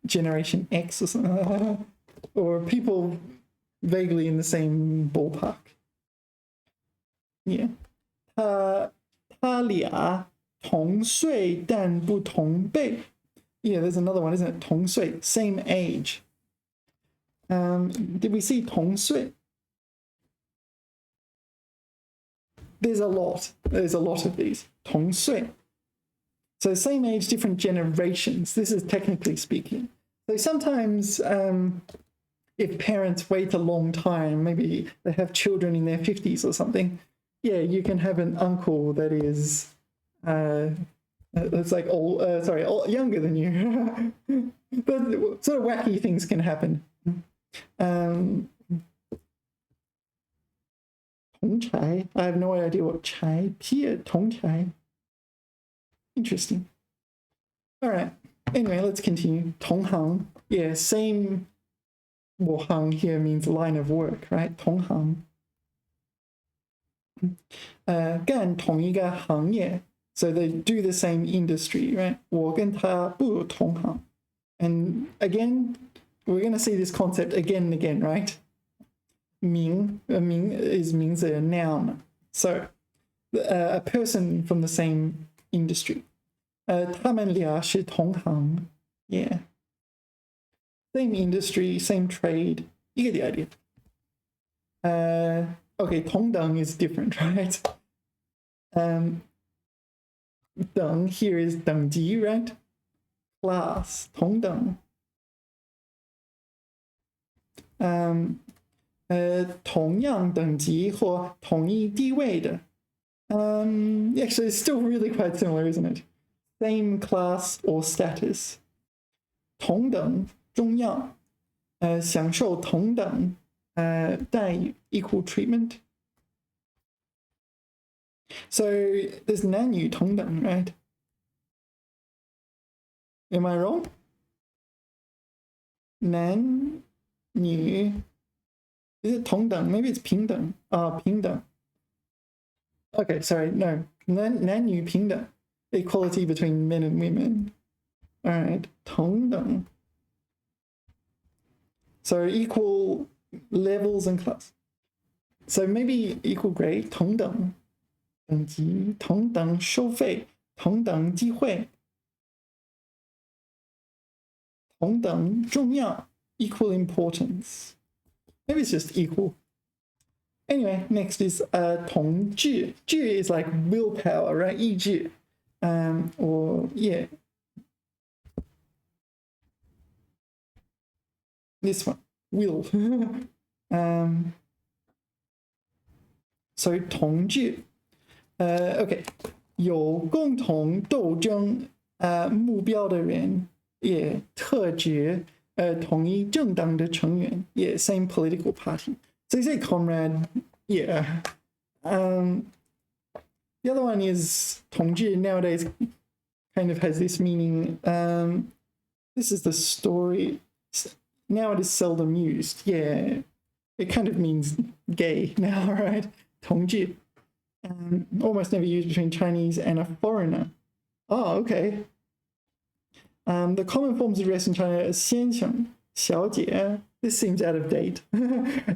Generation X or something, or people vaguely in the same ballpark. Yeah. 他俩同岁但不同辈。Yeah, there's another one, isn't it? 同岁, same age. Did we see 同岁? There's a lot. There's a lot of these. 同岁. So same age, different generations. This is technically speaking. So sometimes if parents wait a long time, maybe they have children in their 50s or something, yeah, you can have an uncle that is that's like younger than you. But sort of wacky things can happen. 同柴, I have no idea what 柴 here. 同柴. Interesting. All right. Anyway, let's continue. 同行. Yeah, same. 我行 here means line of work, right? 同行. 干同一个行业. So they do the same industry, right? 我跟他不同行. And again, we're going to see this concept again and again, right? 名 is means a noun. So a person from the same industry. 他们俩是同行. Yeah. Same industry, same trade. You get the idea. Okay, 同等 is different, right? 等 here is 等级, right? Class, 同等. 同样等级或同一地位的. Actually, it's still really quite similar, isn't it? Same class or status. 同等重要. 享受同等待遇 equal treatment. So there's 男女同等, right? Am I wrong? 男女 is it 同等? Maybe it's 平等. 平等. Okay, sorry, no. 男女平等. Equality between men and women. All right, 同等. So equal levels and class. So maybe equal grade, 同等等级, 同等收费, 同等机会, 同等重要, equal importance. Maybe it's just equal. Anyway, next is 同志. 志 is like willpower, right? 意志. Or yeah. This one, will. So 同志. Okay. 有共同斗争目标的人, yeah, 特指同一政党的成员, yeah, same political party. So you say comrade, yeah. The other one is 同志 nowadays kind of has this meaning. This is the story. Now it is seldom used. Yeah, it kind of means gay now, right? 同志. Almost never used between Chinese and a foreigner. Oh, okay. The common forms of dress in China are 先生, 小姐. This seems out of date.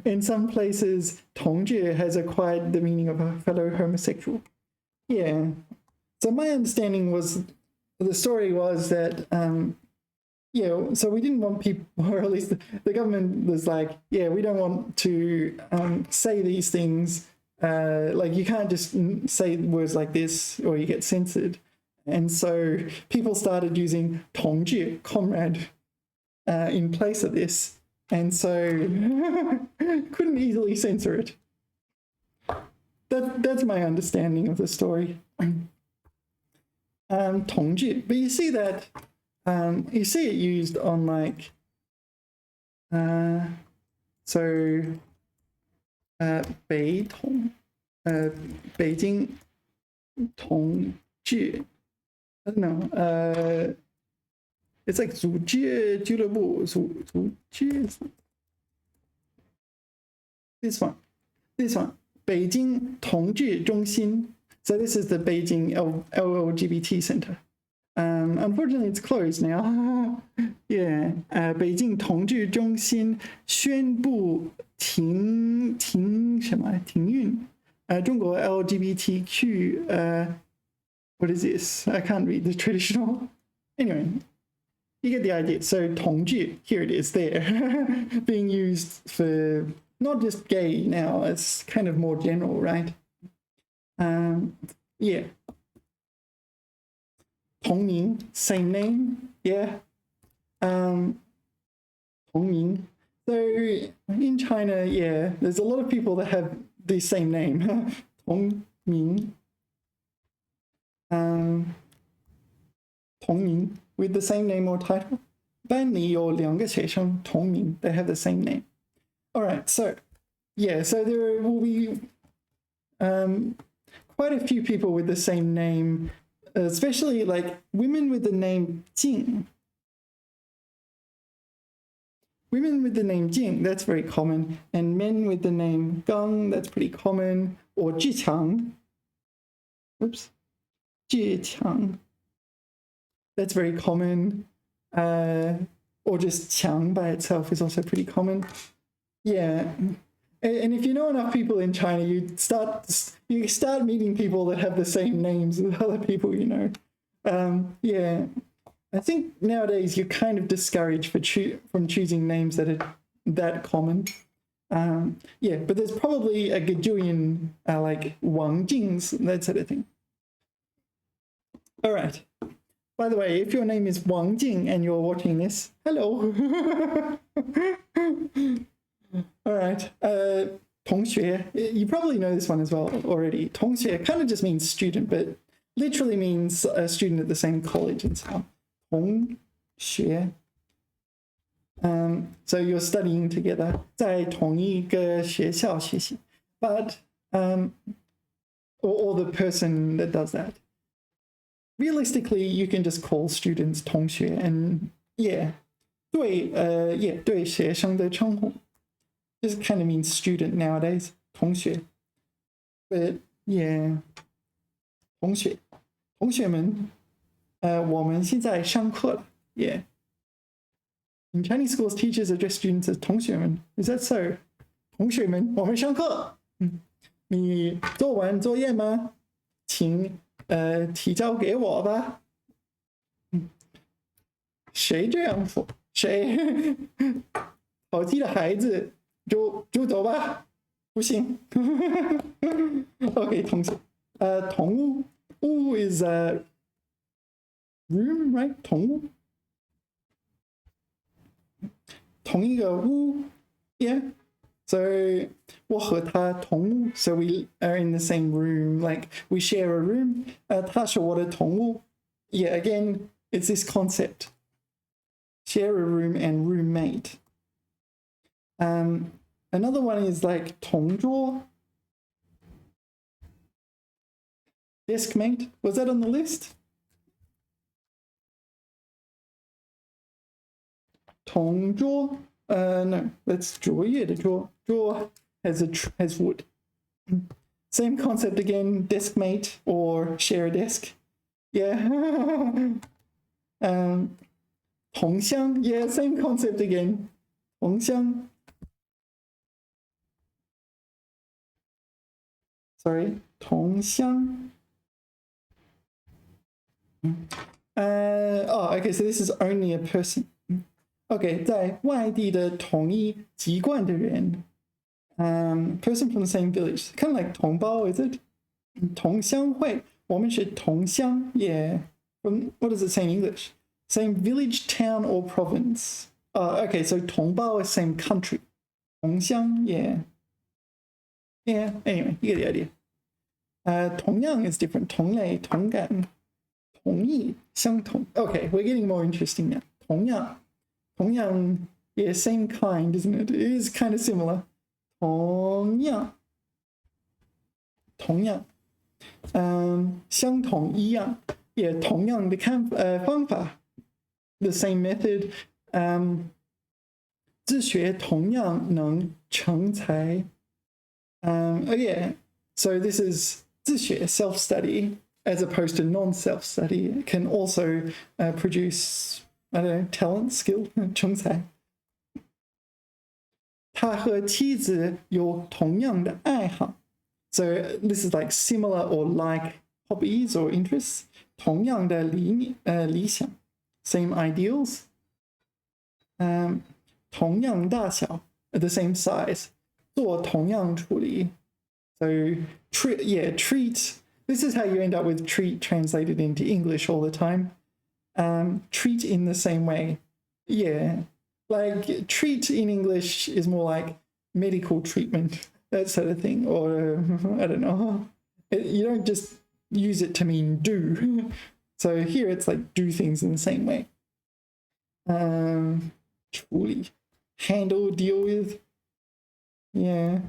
In some places, 同志 has acquired the meaning of a fellow homosexual. Yeah. So my understanding was, the story was that, yeah, so we didn't want people, or at least the government was like, yeah, we don't want to say these things. Like you can't just say words like this or you get censored. And so people started using 同志, comrade, in place of this. And so couldn't easily censor it. that's my understanding of the story. 同句, but you see that you see it used on like so 北同北京同句 I don't know it's like 组织俱乐部组织 this one 北京同志中心 so this is the Beijing LGBT Center. Unfortunately, it's closed now. Yeah, 北京同志中心宣布停运。中国 LGBTQ. What is this? I can't read the traditional. Anyway, you get the idea. So 同志, here it is there, being used for not just gay now. It's kind of more general, right? Yeah. 同名, same name, yeah. 同名. So in China, yeah, there's a lot of people that have the same name. 同名. 同名 with the same name or title. 班里有两个学生同名, they have the same name. All right, so yeah, so there will be quite a few people with the same name, especially like women with the name Jing. Women with the name Jing, that's very common. And men with the name Gang, that's pretty common. Or Jiqiang. Oops. Jiqiang. That's very common. Or just Qiang by itself is also pretty common. Yeah. And if you know enough people in China, you start meeting people that have the same names as other people you know. Yeah, I think nowadays you're kind of discouraged from choosing names that are that common. Yeah, but there's probably a gajillion like Wang Jings, that sort of thing. All right. By the way, if your name is Wang Jing and you're watching this, hello. All right, 同学, you probably know this one as well already. 同学 kind of just means student, but literally means a student at the same college and so on. 同学. So you're studying together. 在同一个学校学习. But, or the person that does that. Realistically, you can just call students 同学 and yeah, 对学生的称呼. Just kind of means student nowadays, 同学. But yeah, 同学们, 我们现在上课了. Yeah. In Chinese schools, teachers address students as 同学们. Is that so? 同学们, 我们上课. 你做完作业吗？请提交给我吧。谁这样说？谁？好记的孩子。就走吧，不行。Okay, 同学，同屋 屋 is a room, right? 同屋，同一个屋 yeah. So 我和他同屋 so we are in the same room, like we share a room. 他是我的同屋 yeah, again, it's this concept. Share a room and roommate. Another one is like 同桌. Deskmate. Was that on the list? 同桌. No, that's 桌叶的桌. 桌 has wood. Same concept again, deskmate or share a desk. Yeah. 同乡. Yeah, same concept again. 同乡. Sorry, 同乡. Okay, so this is only a person. Okay, 在外地的同一籍贯的人. Person from the same village. Kind of like 同胞, is it? 同乡会. 我们是同乡. Yeah. What does it say in English? Same village, town, or province. Okay, so 同胞 is same country. 同乡, yeah. Yeah, anyway, you get the idea. 同样 is different. 同类、同感、同意、相同. Okay, we're getting more interesting now. 同样 yeah, same kind, isn't it? It is kind of similar. 同样相同一样 yeah, 同样的方法 the same method. 自学同样能成才 oh yeah, so this is 自学 self-study as opposed to non-self-study. It can also produce, I don't know, talent, skill, 成才. 他和妻子有同样的爱好. So this is like similar or like hobbies or interests. 同样的理想 same ideals. 同样大小 the same size. 做同样处理. So treat. This is how you end up with treat translated into English all the time. Treat in the same way. Yeah. Like treat in English is more like medical treatment, that sort of thing. Or I don't know. You don't just use it to mean do. So here it's like do things in the same way. 处理 handle, deal with. Yeah.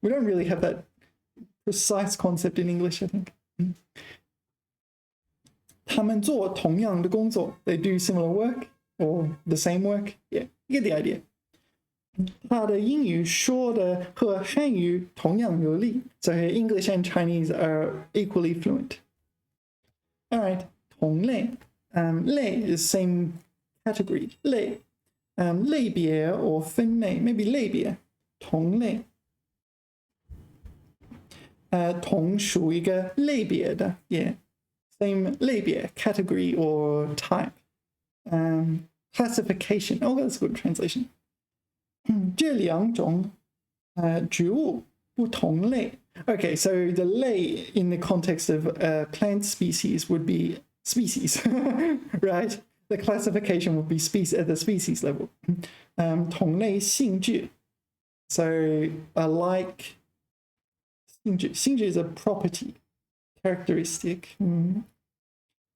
We don't really have that precise concept in English, I think. 他们做同样的工作 they do similar work or the same work. Yeah, you get the idea. 他的英语说的和汉语同样流利 so here English and Chinese are equally fluent. All right, 同类 类 is same category 类类别 or 分类 maybe 类别同类同属一个类别的 yeah same 类别 category or type. Classification. Oh, that's a good translation. 这两种植物不同类 Okay, so the 类 in the context of plant species would be species, right? The classification would be species at the species level. 同类性质 So like 性质 is a property, characteristic.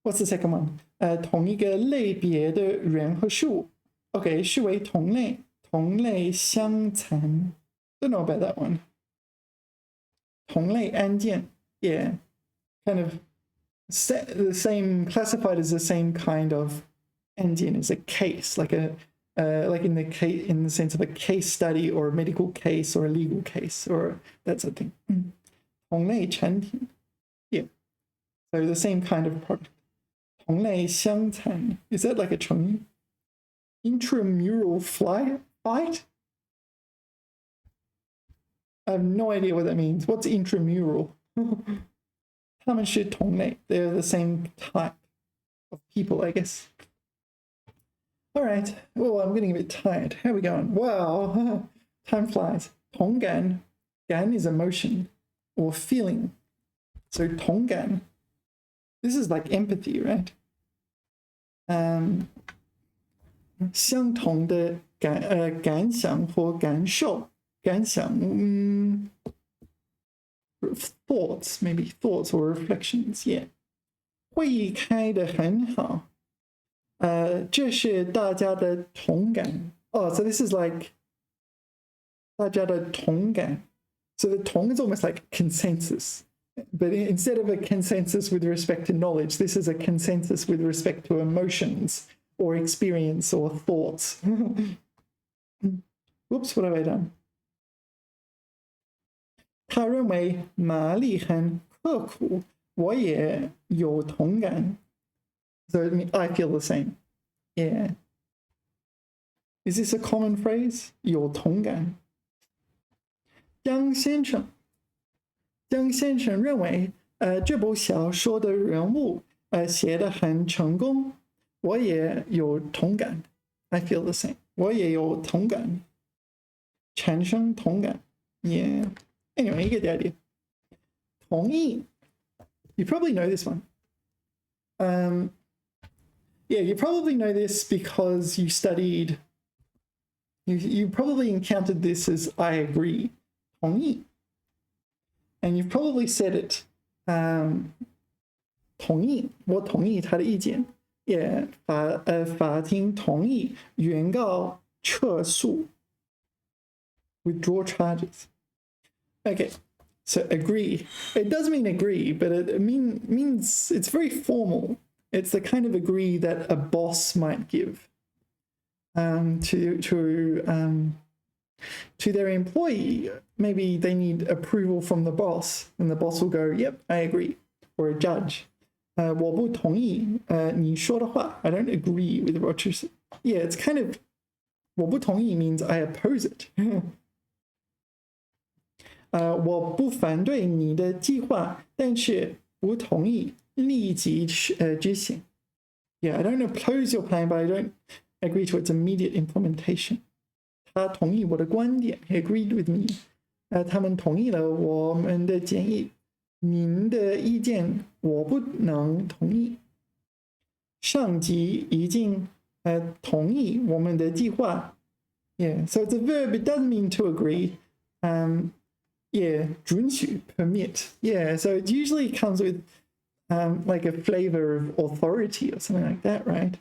What's the second one? 同一个类别的人和事物 Okay, 视为同类同类相残 Don't know about that one. 同类案件 Yeah, kind of the same, classified as the same kind of 案件 as a case, like a like in the sense of a case study or a medical case or a legal case or that sort of thing. 同类产品 Yeah, so the same kind of product. 同类相残 Is that like a 成语 Intramural fight? I have no idea what that means. What's intramural? 他们是同类 They're the same type of people, I guess. All right. Oh, I'm getting a bit tired. How are we going? Wow. Time flies. 同感 感 is emotion or feeling. So 同感 This is like empathy, right? 相同的感想或感受感想 thoughts, maybe thoughts or reflections, yeah. 会议开得很好这是大家的同感 Oh, so this is like 大家的同感 So the 同 is almost like consensus. But instead of a consensus with respect to knowledge, this is a consensus with respect to emotions or experience or thoughts. Whoops, what have I done? 他认为玛丽很刻苦，我也有同感。So I feel the same. Yeah. Is this a common phrase? 有同感。江先生认为这部小说的人物写得很成功，我也有同感。I feel the same. 我也有同感，产生同感。Yeah. Anyway, you get the idea. 同意 You probably know this one. Yeah, you probably know this because you studied. You probably encountered this as I agree. 同意 And you've probably said it 同意，我同意他的意见。也法庭同意原告撤诉 withdraw charges. Okay, so agree. It does mean agree, but it means it's very formal. It's the kind of agree that a boss might give to their employee. Maybe they need approval from the boss, and the boss will go, "Yep, I agree," or a judge. 我不同意你说的话. I don't agree with what you say. Yeah, it's kind of 我不同意 means I oppose it. 我不反对你的计划，但是不同意立即执行. Yeah, I don't oppose your plan, but I don't agree to its immediate implementation. 他同意我的观点 He agreed with me. 他们同意了我们的建议。您的意见我不能同意。上级已经同意我们的计划。Yeah, so it's a verb. It doesn't mean to agree. Yeah, 准许 permit. Yeah, so it usually comes with like a flavor of authority or something like that, right?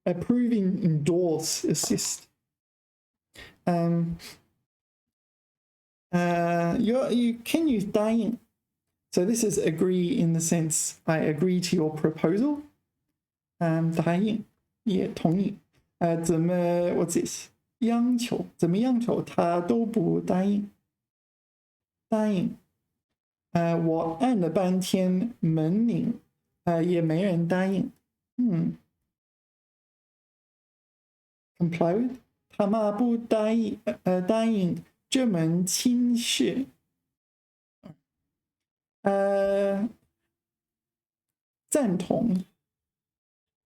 Approving, endorse, assist. You can use 答应. So this is agree in the sense I agree to your proposal. 答应也同意。怎么 what's this? 央求怎么央求他都不答应。答应。我按了半天门铃，也没人答应。comply with 他妈不答应答应这门亲事。赞同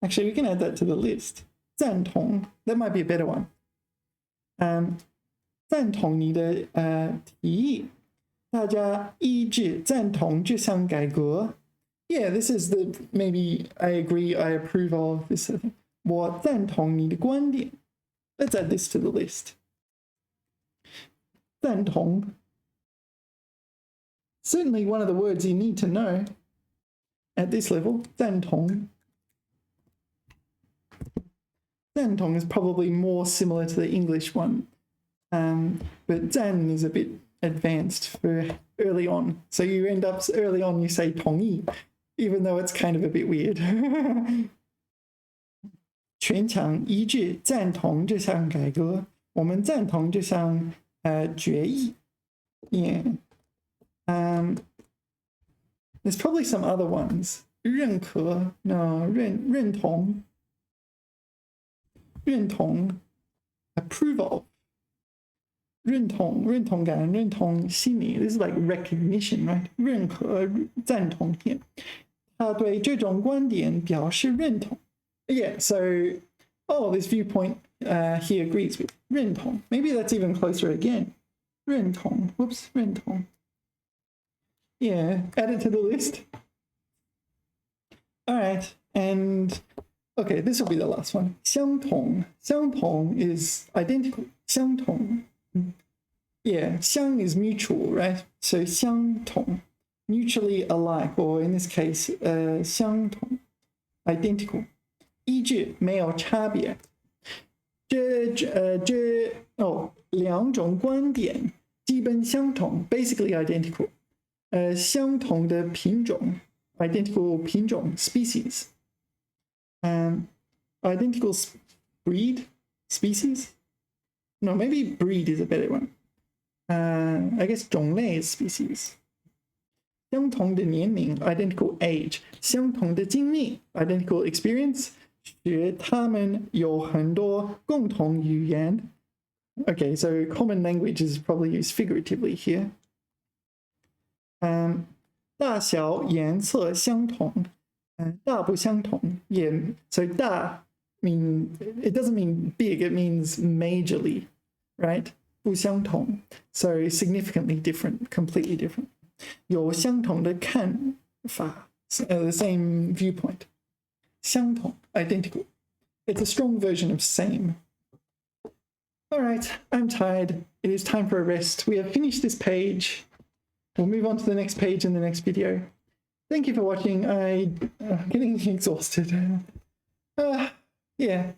Actually, we can add that to the list. 赞同 That might be a better one. 赞同你的提议，大家一致赞同这项改革。Yeah, this is the maybe I agree, I approve of this. 我赞同你的观点。Let's add this to the list. 赞同 Certainly one of the words you need to know at this level. 赞同 赞同 is probably more similar to the English one. But 赞 is a bit advanced for early on. So you end up early on, you say 同意, even though it's kind of a bit weird. 全场一致赞同这项改革。我们赞同这项决议。Yeah. There's probably some other ones. 认可 No, 认同 approve of 认同感认同心理 This is like recognition, right? 认可赞同 here. 他对这种观点表示认同。Yeah, so this viewpoint he agrees with 认同 Maybe that's even closer again. 认同 Whoops, 认同 Yeah, add it to the list. All right, and okay, this will be the last one. 相同 is identical. 相同 Yeah, 相 is mutual, right? So 相同 mutually alike, or in this case, 相同 identical. 一致没有差别。两种观点基本相同 basically identical. 相同的品种 identical 品种 species. Identical breed species? No, maybe breed is a better one. I guess 种类 species. 相同的年龄 identical age. 相同的经历 identical experience. 使他们有很多共同语言 Okay, so common language is probably used figuratively here. 大小颜色相同大不相同 Yeah, so 大 it doesn't mean big, it means majorly, right? 不相同 So significantly different, completely different. 有相同的看法 the same viewpoint. 相同 identical. It's a strong version of same. All right, I'm tired. It is time for a rest. We have finished this page. We'll move on to the next page in the next video. thank you for watching. I'm getting exhausted. Yeah,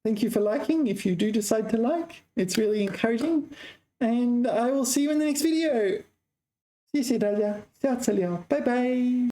thank you for liking. If you do decide to like, it's really encouraging. And I will see you in the next video. 谢谢大家，下次聊，拜拜。